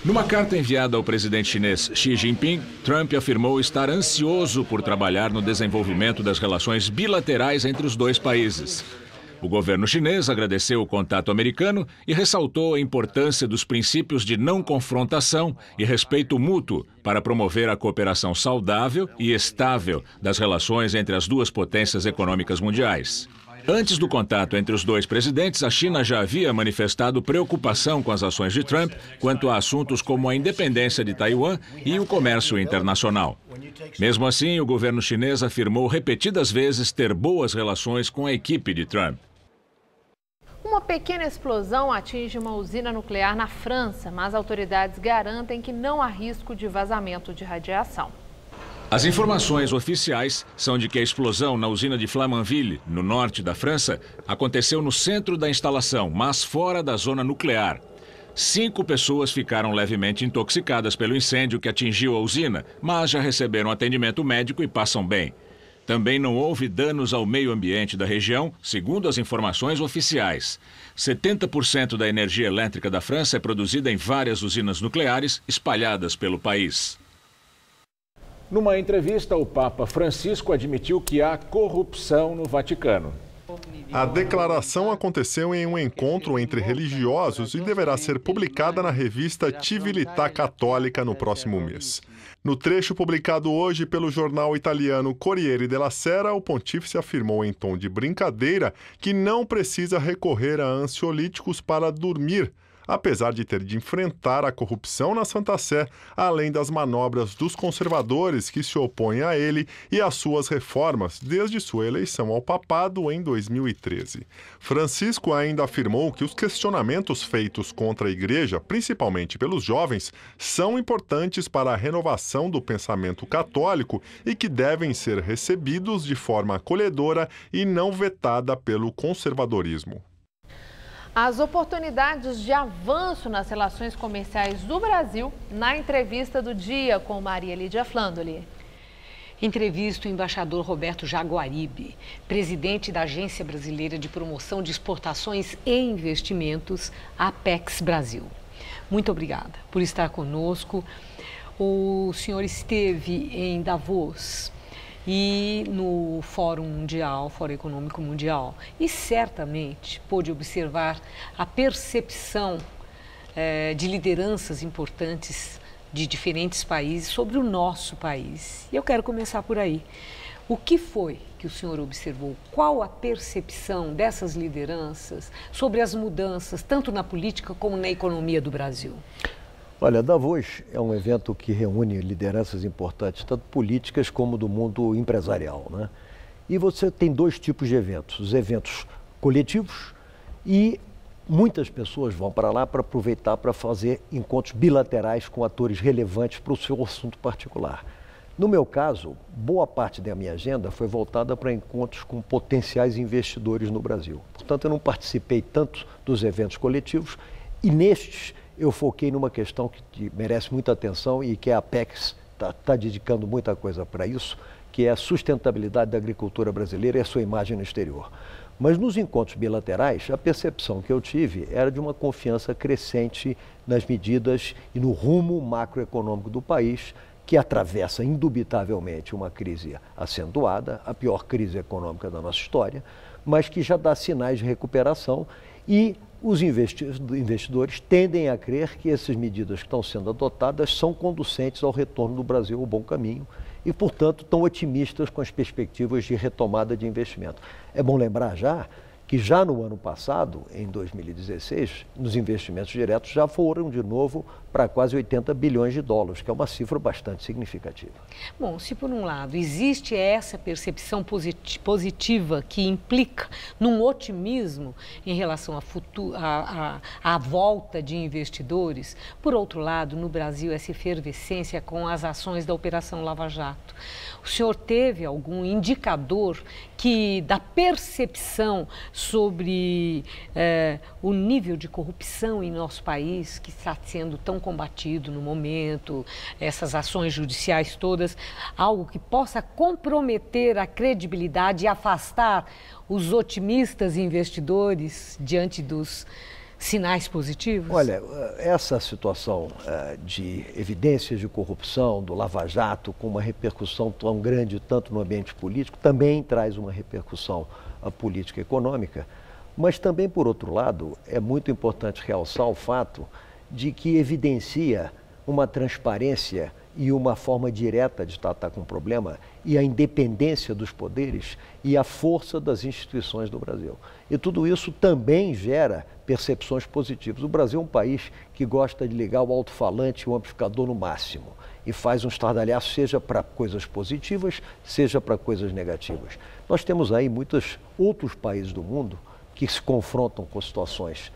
Numa carta enviada ao presidente chinês Xi Jinping, Trump afirmou estar ansioso por trabalhar no desenvolvimento das relações bilaterais entre os dois países. O governo chinês agradeceu o contato americano e ressaltou a importância dos princípios de não confrontação e respeito mútuo para promover a cooperação saudável e estável das relações entre as duas potências econômicas mundiais. Antes do contato entre os dois presidentes, a China já havia manifestado preocupação com as ações de Trump quanto a assuntos como a independência de Taiwan e o comércio internacional. Mesmo assim, o governo chinês afirmou repetidas vezes ter boas relações com a equipe de Trump. Uma pequena explosão atinge uma usina nuclear na França, mas autoridades garantem que não há risco de vazamento de radiação. As informações oficiais são de que a explosão na usina de Flamanville, no norte da França, aconteceu no centro da instalação, mas fora da zona nuclear. 5 pessoas ficaram levemente intoxicadas pelo incêndio que atingiu a usina, mas já receberam atendimento médico e passam bem. Também não houve danos ao meio ambiente da região, segundo as informações oficiais. 70% da energia elétrica da França é produzida em várias usinas nucleares espalhadas pelo país. Numa entrevista, o Papa Francisco admitiu que há corrupção no Vaticano. A declaração aconteceu em um encontro entre religiosos e deverá ser publicada na revista Civiltà Católica no próximo mês. No trecho publicado hoje pelo jornal italiano Corriere della Sera, o pontífice afirmou em tom de brincadeira que não precisa recorrer a ansiolíticos para dormir, apesar de ter de enfrentar a corrupção na Santa Sé, além das manobras dos conservadores que se opõem a ele e às suas reformas desde sua eleição ao papado em 2013. Francisco ainda afirmou que os questionamentos feitos contra a Igreja, principalmente pelos jovens, são importantes para a renovação do pensamento católico e que devem ser recebidos de forma acolhedora e não vetada pelo conservadorismo. As oportunidades de avanço nas relações comerciais do Brasil na entrevista do dia com Maria Lídia Flandoli. Entrevista o embaixador Roberto Jaguaribe, presidente da Agência Brasileira de Promoção de Exportações e Investimentos, Apex Brasil. Muito obrigada por estar conosco. O senhor esteve em Davos e no Fórum Econômico Mundial, e certamente pôde observar a percepção de lideranças importantes de diferentes países sobre o nosso país. E eu quero começar por aí. O que foi que o senhor observou? Qual a percepção dessas lideranças sobre as mudanças, tanto na política como na economia do Brasil? Olha, Davos é um evento que reúne lideranças importantes, tanto políticas como do mundo empresarial, né? E você tem dois tipos de eventos, os eventos coletivos, e muitas pessoas vão para lá para aproveitar para fazer encontros bilaterais com atores relevantes para o seu assunto particular. No meu caso, boa parte da minha agenda foi voltada para encontros com potenciais investidores no Brasil. Portanto, eu não participei tanto dos eventos coletivos e nestes eu foquei numa questão que merece muita atenção e que a Apex está dedicando muita coisa para isso, que é a sustentabilidade da agricultura brasileira e a sua imagem no exterior. Mas nos encontros bilaterais, a percepção que eu tive era de uma confiança crescente nas medidas e no rumo macroeconômico do país, que atravessa indubitavelmente uma crise acentuada, a pior crise econômica da nossa história, mas que já dá sinais de recuperação e os investidores tendem a crer que essas medidas que estão sendo adotadas são conducentes ao retorno do Brasil ao bom caminho e, portanto, estão otimistas com as perspectivas de retomada de investimento. É bom lembrar que já no ano passado, em 2016, os investimentos diretos já foram de novo para quase 80 bilhões de dólares, que é uma cifra bastante significativa. Bom, se por um lado existe essa percepção positiva que implica num otimismo em relação à volta de investidores, por outro lado, no Brasil, essa efervescência com as ações da Operação Lava Jato. O senhor teve algum indicador da percepção sobre o nível de corrupção em nosso país, que está sendo tão combatido no momento, essas ações judiciais todas, algo que possa comprometer a credibilidade e afastar os otimistas investidores diante dos sinais positivos? Olha, essa situação de evidências de corrupção do Lava Jato, com uma repercussão tão grande tanto no ambiente político, também traz uma repercussão política e econômica, mas também, por outro lado, é muito importante realçar o fato de que evidencia uma transparência e uma forma direta de tratar com o problema e a independência dos poderes e a força das instituições do Brasil. E tudo isso também gera percepções positivas. O Brasil é um país que gosta de ligar o alto-falante e o amplificador no máximo e faz um estardalhaço, seja para coisas positivas, seja para coisas negativas. Nós temos aí muitos outros países do mundo que se confrontam com situações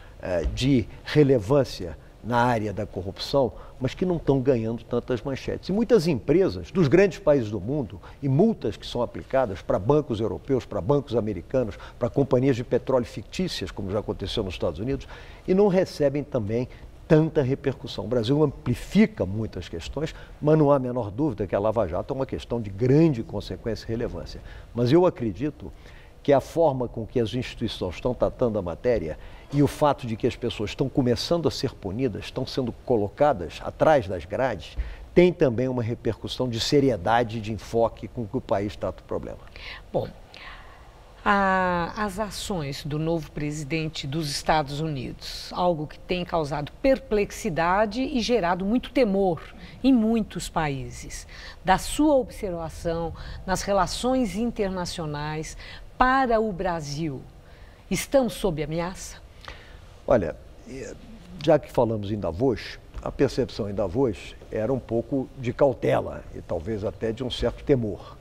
de relevância na área da corrupção, mas que não estão ganhando tantas manchetes. E muitas empresas dos grandes países do mundo e multas que são aplicadas para bancos europeus, para bancos americanos, para companhias de petróleo fictícias, como já aconteceu nos Estados Unidos, e não recebem também tanta repercussão. O Brasil amplifica muitas questões, mas não há a menor dúvida que a Lava Jato é uma questão de grande consequência e relevância. Mas eu acredito que a forma com que as instituições estão tratando a matéria e o fato de que as pessoas estão começando a ser punidas, estão sendo colocadas atrás das grades, tem também uma repercussão de seriedade, de enfoque com que o país trata o problema. Bom, as ações do novo presidente dos Estados Unidos, algo que tem causado perplexidade e gerado muito temor em muitos países. Da sua observação nas relações internacionais para o Brasil, estamos sob ameaça? Olha, já que falamos em Davos, a percepção em Davos era um pouco de cautela e talvez até de um certo temor.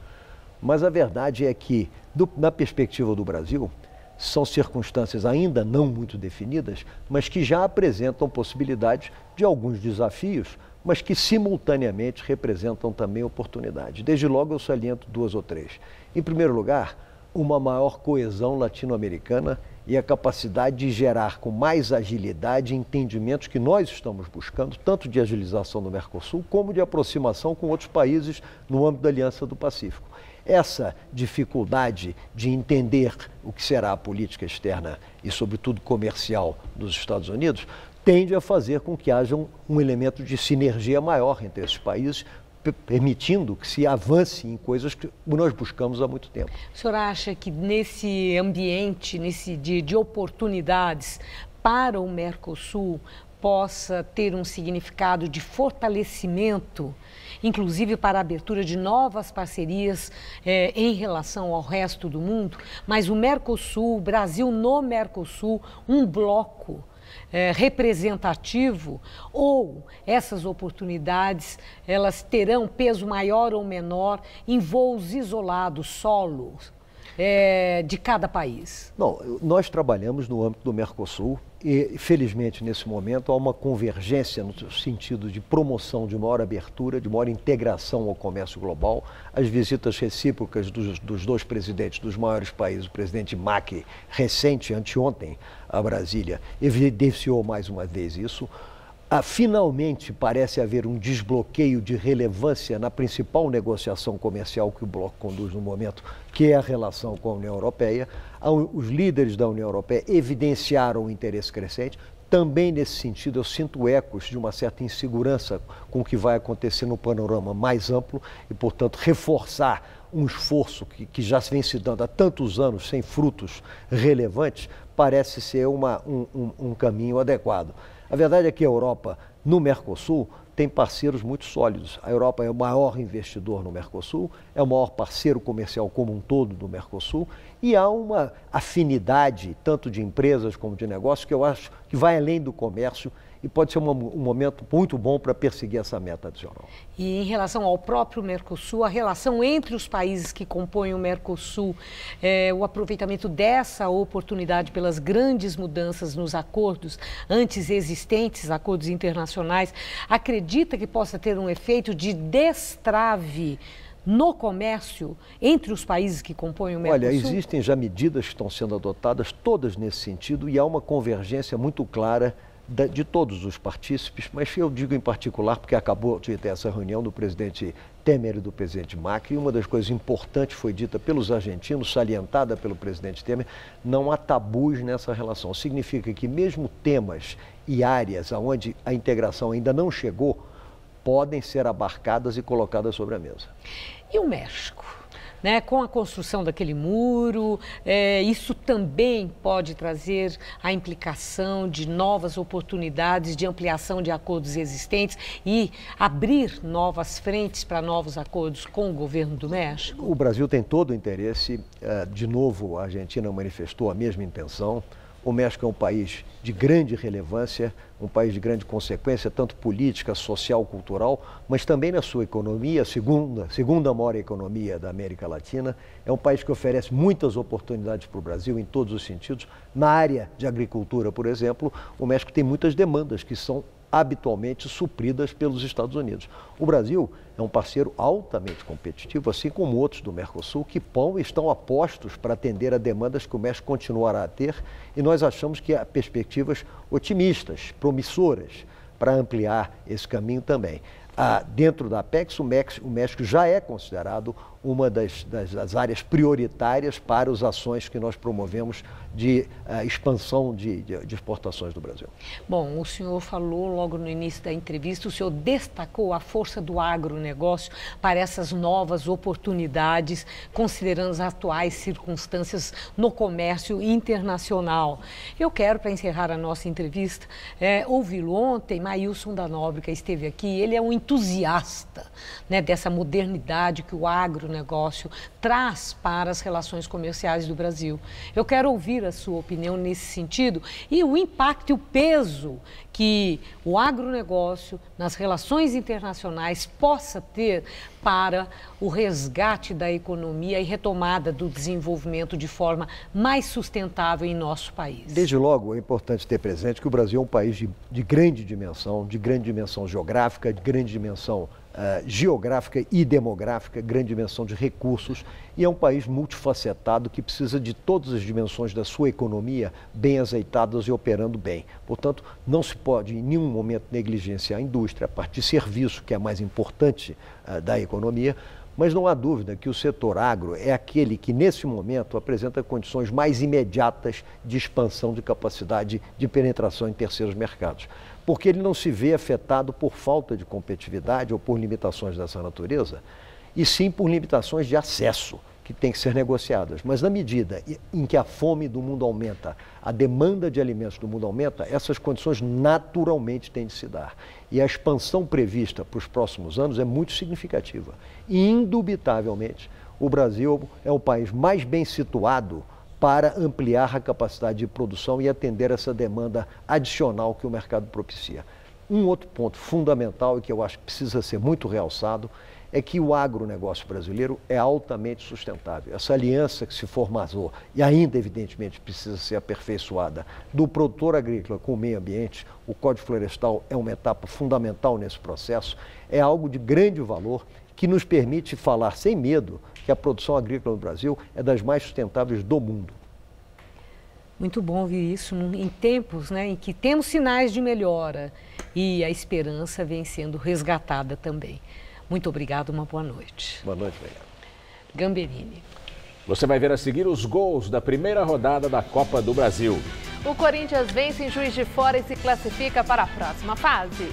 Mas a verdade é que, na perspectiva do Brasil, são circunstâncias ainda não muito definidas, mas que já apresentam possibilidades de alguns desafios, mas que simultaneamente representam também oportunidades. Desde logo eu saliento 2 ou 3. Em primeiro lugar, uma maior coesão latino-americana e a capacidade de gerar com mais agilidade entendimentos que nós estamos buscando, tanto de agilização do Mercosul, como de aproximação com outros países no âmbito da Aliança do Pacífico. Essa dificuldade de entender o que será a política externa e, sobretudo, comercial dos Estados Unidos, tende a fazer com que haja um elemento de sinergia maior entre esses países, permitindo que se avance em coisas que nós buscamos há muito tempo. O senhor acha que nesse ambiente, de oportunidades para o Mercosul, possa ter um significado de fortalecimento, inclusive para a abertura de novas parcerias em relação ao resto do mundo? Mas o Mercosul, o Brasil no Mercosul, um bloco representativo, ou essas oportunidades elas terão peso maior ou menor em voos isolados, solos, de cada país? Não, nós trabalhamos no âmbito do Mercosul e, felizmente, nesse momento, há uma convergência no sentido de promoção de maior abertura, de maior integração ao comércio global. As visitas recíprocas dos 2 presidentes dos maiores países, o presidente Macri, recente, anteontem, a Brasília, evidenciou mais uma vez isso. Finalmente parece haver um desbloqueio de relevância na principal negociação comercial que o bloco conduz no momento, que é a relação com a União Europeia. Os líderes da União Europeia evidenciaram um interesse crescente. Também nesse sentido eu sinto ecos de uma certa insegurança com o que vai acontecer no panorama mais amplo e, portanto, reforçar um esforço que já vem se dando há tantos anos sem frutos relevantes parece ser um caminho adequado. A verdade é que a Europa, no Mercosul, tem parceiros muito sólidos. A Europa é o maior investidor no Mercosul, é o maior parceiro comercial como um todo do Mercosul e há uma afinidade, tanto de empresas como de negócios, que eu acho que vai além do comércio e pode ser um momento muito bom para perseguir essa meta adicional. E em relação ao próprio Mercosul, a relação entre os países que compõem o Mercosul, o aproveitamento dessa oportunidade pelas grandes mudanças nos acordos antes existentes, acordos internacionais, acredita que possa ter um efeito de destrave no comércio entre os países que compõem o Mercosul? Olha, existem já medidas que estão sendo adotadas, todas nesse sentido, e há uma convergência muito clara de todos os partícipes, mas eu digo em particular porque acabou de ter essa reunião do presidente Temer e do presidente Macri, e uma das coisas importantes foi dita pelos argentinos, salientada pelo presidente Temer, não há tabus nessa relação. Significa que mesmo temas e áreas onde a integração ainda não chegou, podem ser abarcadas e colocadas sobre a mesa. E o México? Com a construção daquele muro, isso também pode trazer a implicação de novas oportunidades de ampliação de acordos existentes e abrir novas frentes para novos acordos com o governo do México? O Brasil tem todo o interesse, de novo a Argentina manifestou a mesma intenção. O México é um país de grande relevância, um país de grande consequência, tanto política, social, cultural, mas também na sua economia, segunda maior economia da América Latina. É um país que oferece muitas oportunidades para o Brasil em todos os sentidos. Na área de agricultura, por exemplo, o México tem muitas demandas que são habitualmente supridas pelos Estados Unidos. O Brasil é um parceiro altamente competitivo, assim como outros do Mercosul, que estão apostos para atender a demandas que o México continuará a ter, e nós achamos que há perspectivas otimistas, promissoras, para ampliar esse caminho também. Dentro da Apex, o México já é considerado uma das áreas prioritárias para as ações que nós promovemos de expansão de exportações do Brasil. Bom, o senhor falou logo no início da entrevista, o senhor destacou a força do agronegócio para essas novas oportunidades, considerando as atuais circunstâncias no comércio internacional. Eu quero, para encerrar a nossa entrevista, ouvi-lo ontem. Maílson da Nóbrega esteve aqui, ele é um entusiasta, né, dessa modernidade que o agronegócio traz para as relações comerciais do Brasil. Eu quero ouvir a sua opinião nesse sentido e o impacto e o peso que o agronegócio nas relações internacionais possa ter para o resgate da economia e retomada do desenvolvimento de forma mais sustentável em nosso país. Desde logo, é importante ter presente que o Brasil é um país de grande dimensão geográfica, de grande dimensão geográfica e demográfica, grande dimensão de recursos, e é um país multifacetado que precisa de todas as dimensões da sua economia bem azeitadas e operando bem. Portanto, não se pode em nenhum momento negligenciar a indústria, a parte de serviço, que é a mais importante da economia, mas não há dúvida que o setor agro é aquele que, nesse momento, apresenta condições mais imediatas de expansão de capacidade de penetração em terceiros mercados, porque ele não se vê afetado por falta de competitividade ou por limitações dessa natureza, e sim por limitações de acesso, que têm que ser negociadas. Mas na medida em que a fome do mundo aumenta, a demanda de alimentos do mundo aumenta, essas condições naturalmente têm de se dar. E a expansão prevista para os próximos anos é muito significativa. E, indubitavelmente, o Brasil é o país mais bem situado para ampliar a capacidade de produção e atender essa demanda adicional que o mercado propicia. Um outro ponto fundamental e que eu acho que precisa ser muito realçado é que o agronegócio brasileiro é altamente sustentável. Essa aliança que se formalizou e ainda, evidentemente, precisa ser aperfeiçoada do produtor agrícola com o meio ambiente, o Código Florestal é uma etapa fundamental nesse processo, é algo de grande valor que nos permite falar sem medo que a produção agrícola no Brasil é das mais sustentáveis do mundo. Muito bom ouvir isso em tempos, né, em que temos sinais de melhora e a esperança vem sendo resgatada também. Muito obrigado, uma boa noite. Boa noite, Leia. Gamberini. Você vai ver a seguir os gols da primeira rodada da Copa do Brasil. O Corinthians vence em Juiz de Fora e se classifica para a próxima fase.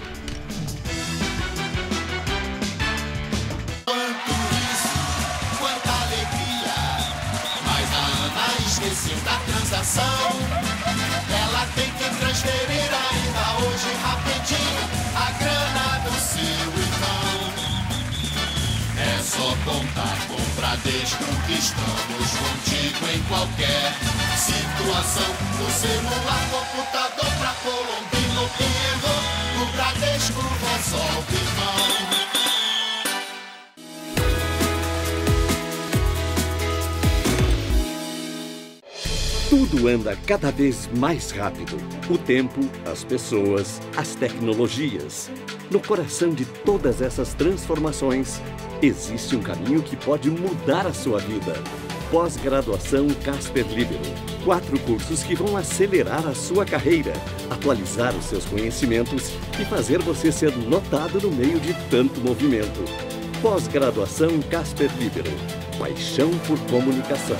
Quanta alegria, mas a Ana esqueceu da transação. Ela tem que transferir ainda hoje rapidinho a grana do seu irmão. É só contar com o Bradesco que estamos contigo em qualquer situação. Do celular, computador pra Colombino e errou, o Bradesco resolve, irmão. Tudo anda cada vez mais rápido. O tempo, as pessoas, as tecnologias. No coração de todas essas transformações, existe um caminho que pode mudar a sua vida. Pós-graduação Casper Libero. 4 cursos que vão acelerar a sua carreira, atualizar os seus conhecimentos e fazer você ser notado no meio de tanto movimento. Pós-graduação Casper Libero. Paixão por comunicação.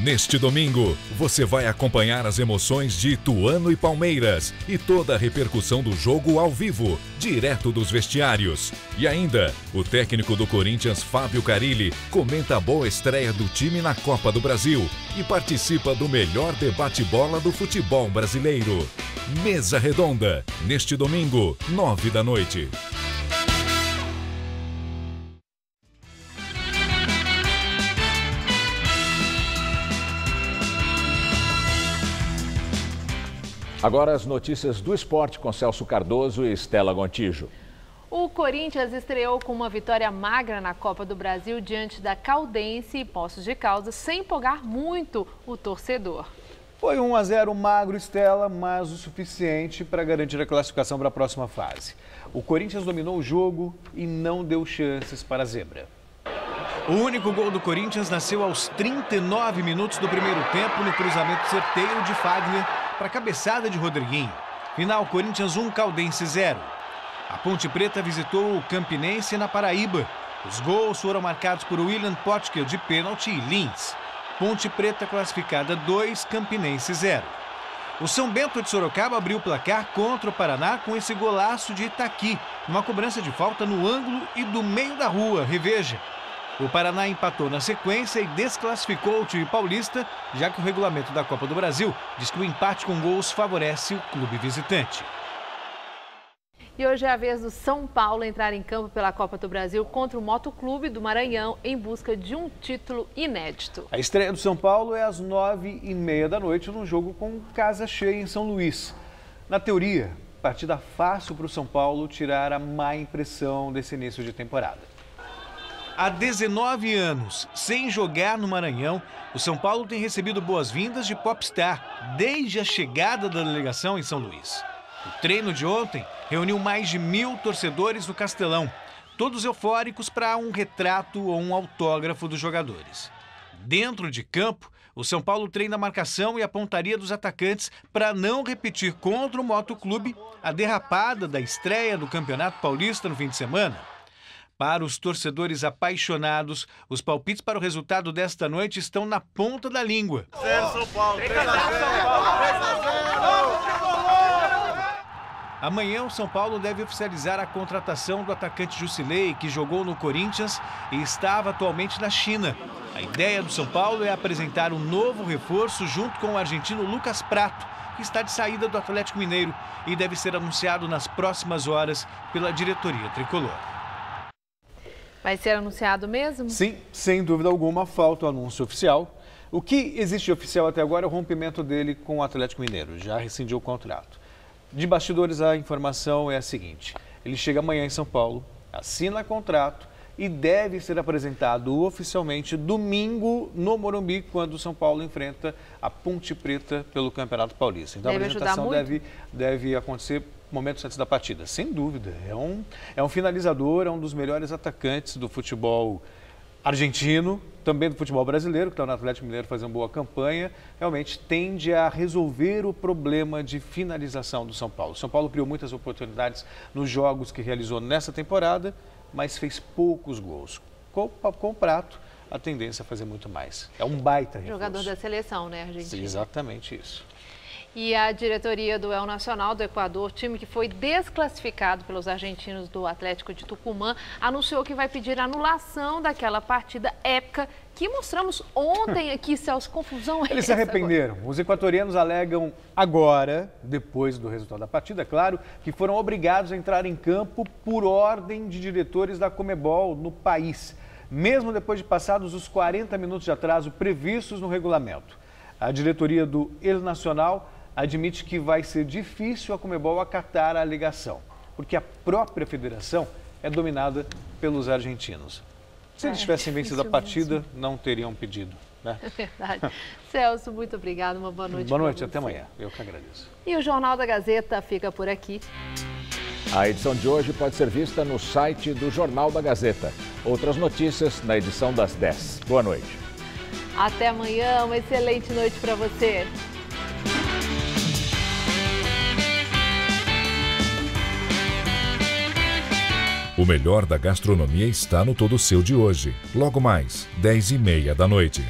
Neste domingo, você vai acompanhar as emoções de Ituano e Palmeiras e toda a repercussão do jogo ao vivo, direto dos vestiários. E ainda, o técnico do Corinthians, Fábio Carilli, comenta a boa estreia do time na Copa do Brasil e participa do melhor debate-bola do futebol brasileiro. Mesa Redonda, neste domingo, 9 da noite. Agora as notícias do esporte com Celso Cardoso e Estela Gontijo. O Corinthians estreou com uma vitória magra na Copa do Brasil diante da Caldense e Poços de Caldas, sem empolgar muito o torcedor. Foi 1-0 magro, Estela, mas o suficiente para garantir a classificação para a próxima fase. O Corinthians dominou o jogo e não deu chances para a zebra. O único gol do Corinthians nasceu aos 39 minutos do primeiro tempo no cruzamento certeiro de Fagner para a cabeçada de Rodriguinho. Final, Corinthians 1, Caldense 0. A Ponte Preta visitou o Campinense na Paraíba. Os gols foram marcados por William Potker de pênalti e Lins. Ponte Preta classificada 2, Campinense 0. O São Bento de Sorocaba abriu o placar contra o Paraná com esse golaço de Itaqui, uma cobrança de falta no ângulo e do meio da rua, reveja. O Paraná empatou na sequência e desclassificou o time paulista, já que o regulamento da Copa do Brasil diz que o empate com gols favorece o clube visitante. E hoje é a vez do São Paulo entrar em campo pela Copa do Brasil contra o Motoclube do Maranhão em busca de um título inédito. A estreia do São Paulo é às 9h30 da noite num jogo com casa cheia em São Luís. Na teoria, partida fácil para o São Paulo tirar a má impressão desse início de temporada. Há 19 anos, sem jogar no Maranhão, o São Paulo tem recebido boas-vindas de Popstar desde a chegada da delegação em São Luís. O treino de ontem reuniu mais de 1.000 torcedores no Castelão, todos eufóricos para um retrato ou um autógrafo dos jogadores. Dentro de campo, o São Paulo treina a marcação e a pontaria dos atacantes para não repetir contra o Motoclube a derrapada da estreia do Campeonato Paulista no fim de semana. Para os torcedores apaixonados, os palpites para o resultado desta noite estão na ponta da língua. 0 São Paulo, 3 a 0. Amanhã o São Paulo deve oficializar a contratação do atacante Jusilei, que jogou no Corinthians e estava atualmente na China. A ideia do São Paulo é apresentar um novo reforço junto com o argentino Lucas Prato, que está de saída do Atlético Mineiro e deve ser anunciado nas próximas horas pela diretoria tricolor. Vai ser anunciado mesmo? Sim, sem dúvida alguma, falta o anúncio oficial. O que existe oficial até agora é o rompimento dele com o Atlético Mineiro, já rescindiu o contrato. De bastidores, a informação é a seguinte: ele chega amanhã em São Paulo, assina contrato e deve ser apresentado oficialmente domingo no Morumbi, quando o São Paulo enfrenta a Ponte Preta pelo Campeonato Paulista. Então a apresentação deve acontecer momentos antes da partida, sem dúvida. É um finalizador, é um dos melhores atacantes do futebol argentino, também do futebol brasileiro, que está no Atlético Mineiro fazendo boa campanha, realmente tende a resolver o problema de finalização do São Paulo. O São Paulo criou muitas oportunidades nos jogos que realizou nessa temporada, mas fez poucos gols. Com o Prato, a tendência é fazer muito mais. É um baita reforço. Jogador da seleção, né, Argentina? Exatamente isso. E a diretoria do El Nacional do Equador, time que foi desclassificado pelos argentinos do Atlético de Tucumã, anunciou que vai pedir anulação daquela partida épica que mostramos ontem aqui, Celso. Confusão é essa? Eles se arrependeram. Os equatorianos alegam agora, depois do resultado da partida, claro, que foram obrigados a entrar em campo por ordem de diretores da Conmebol no país, mesmo depois de passados os 40 minutos de atraso previstos no regulamento. A diretoria do El Nacional admite que vai ser difícil a Conmebol acatar a alegação, porque a própria federação é dominada pelos argentinos. Se eles tivessem vencido a partida, não teriam pedido, né? É verdade. Celso, muito obrigado, uma boa noite. Boa noite, até amanhã. Eu que agradeço. E o Jornal da Gazeta fica por aqui. A edição de hoje pode ser vista no site do Jornal da Gazeta. Outras notícias na edição das 10. Boa noite. Até amanhã, uma excelente noite para você. O melhor da gastronomia está no Todo Seu de hoje. Logo mais, 10h30 da noite.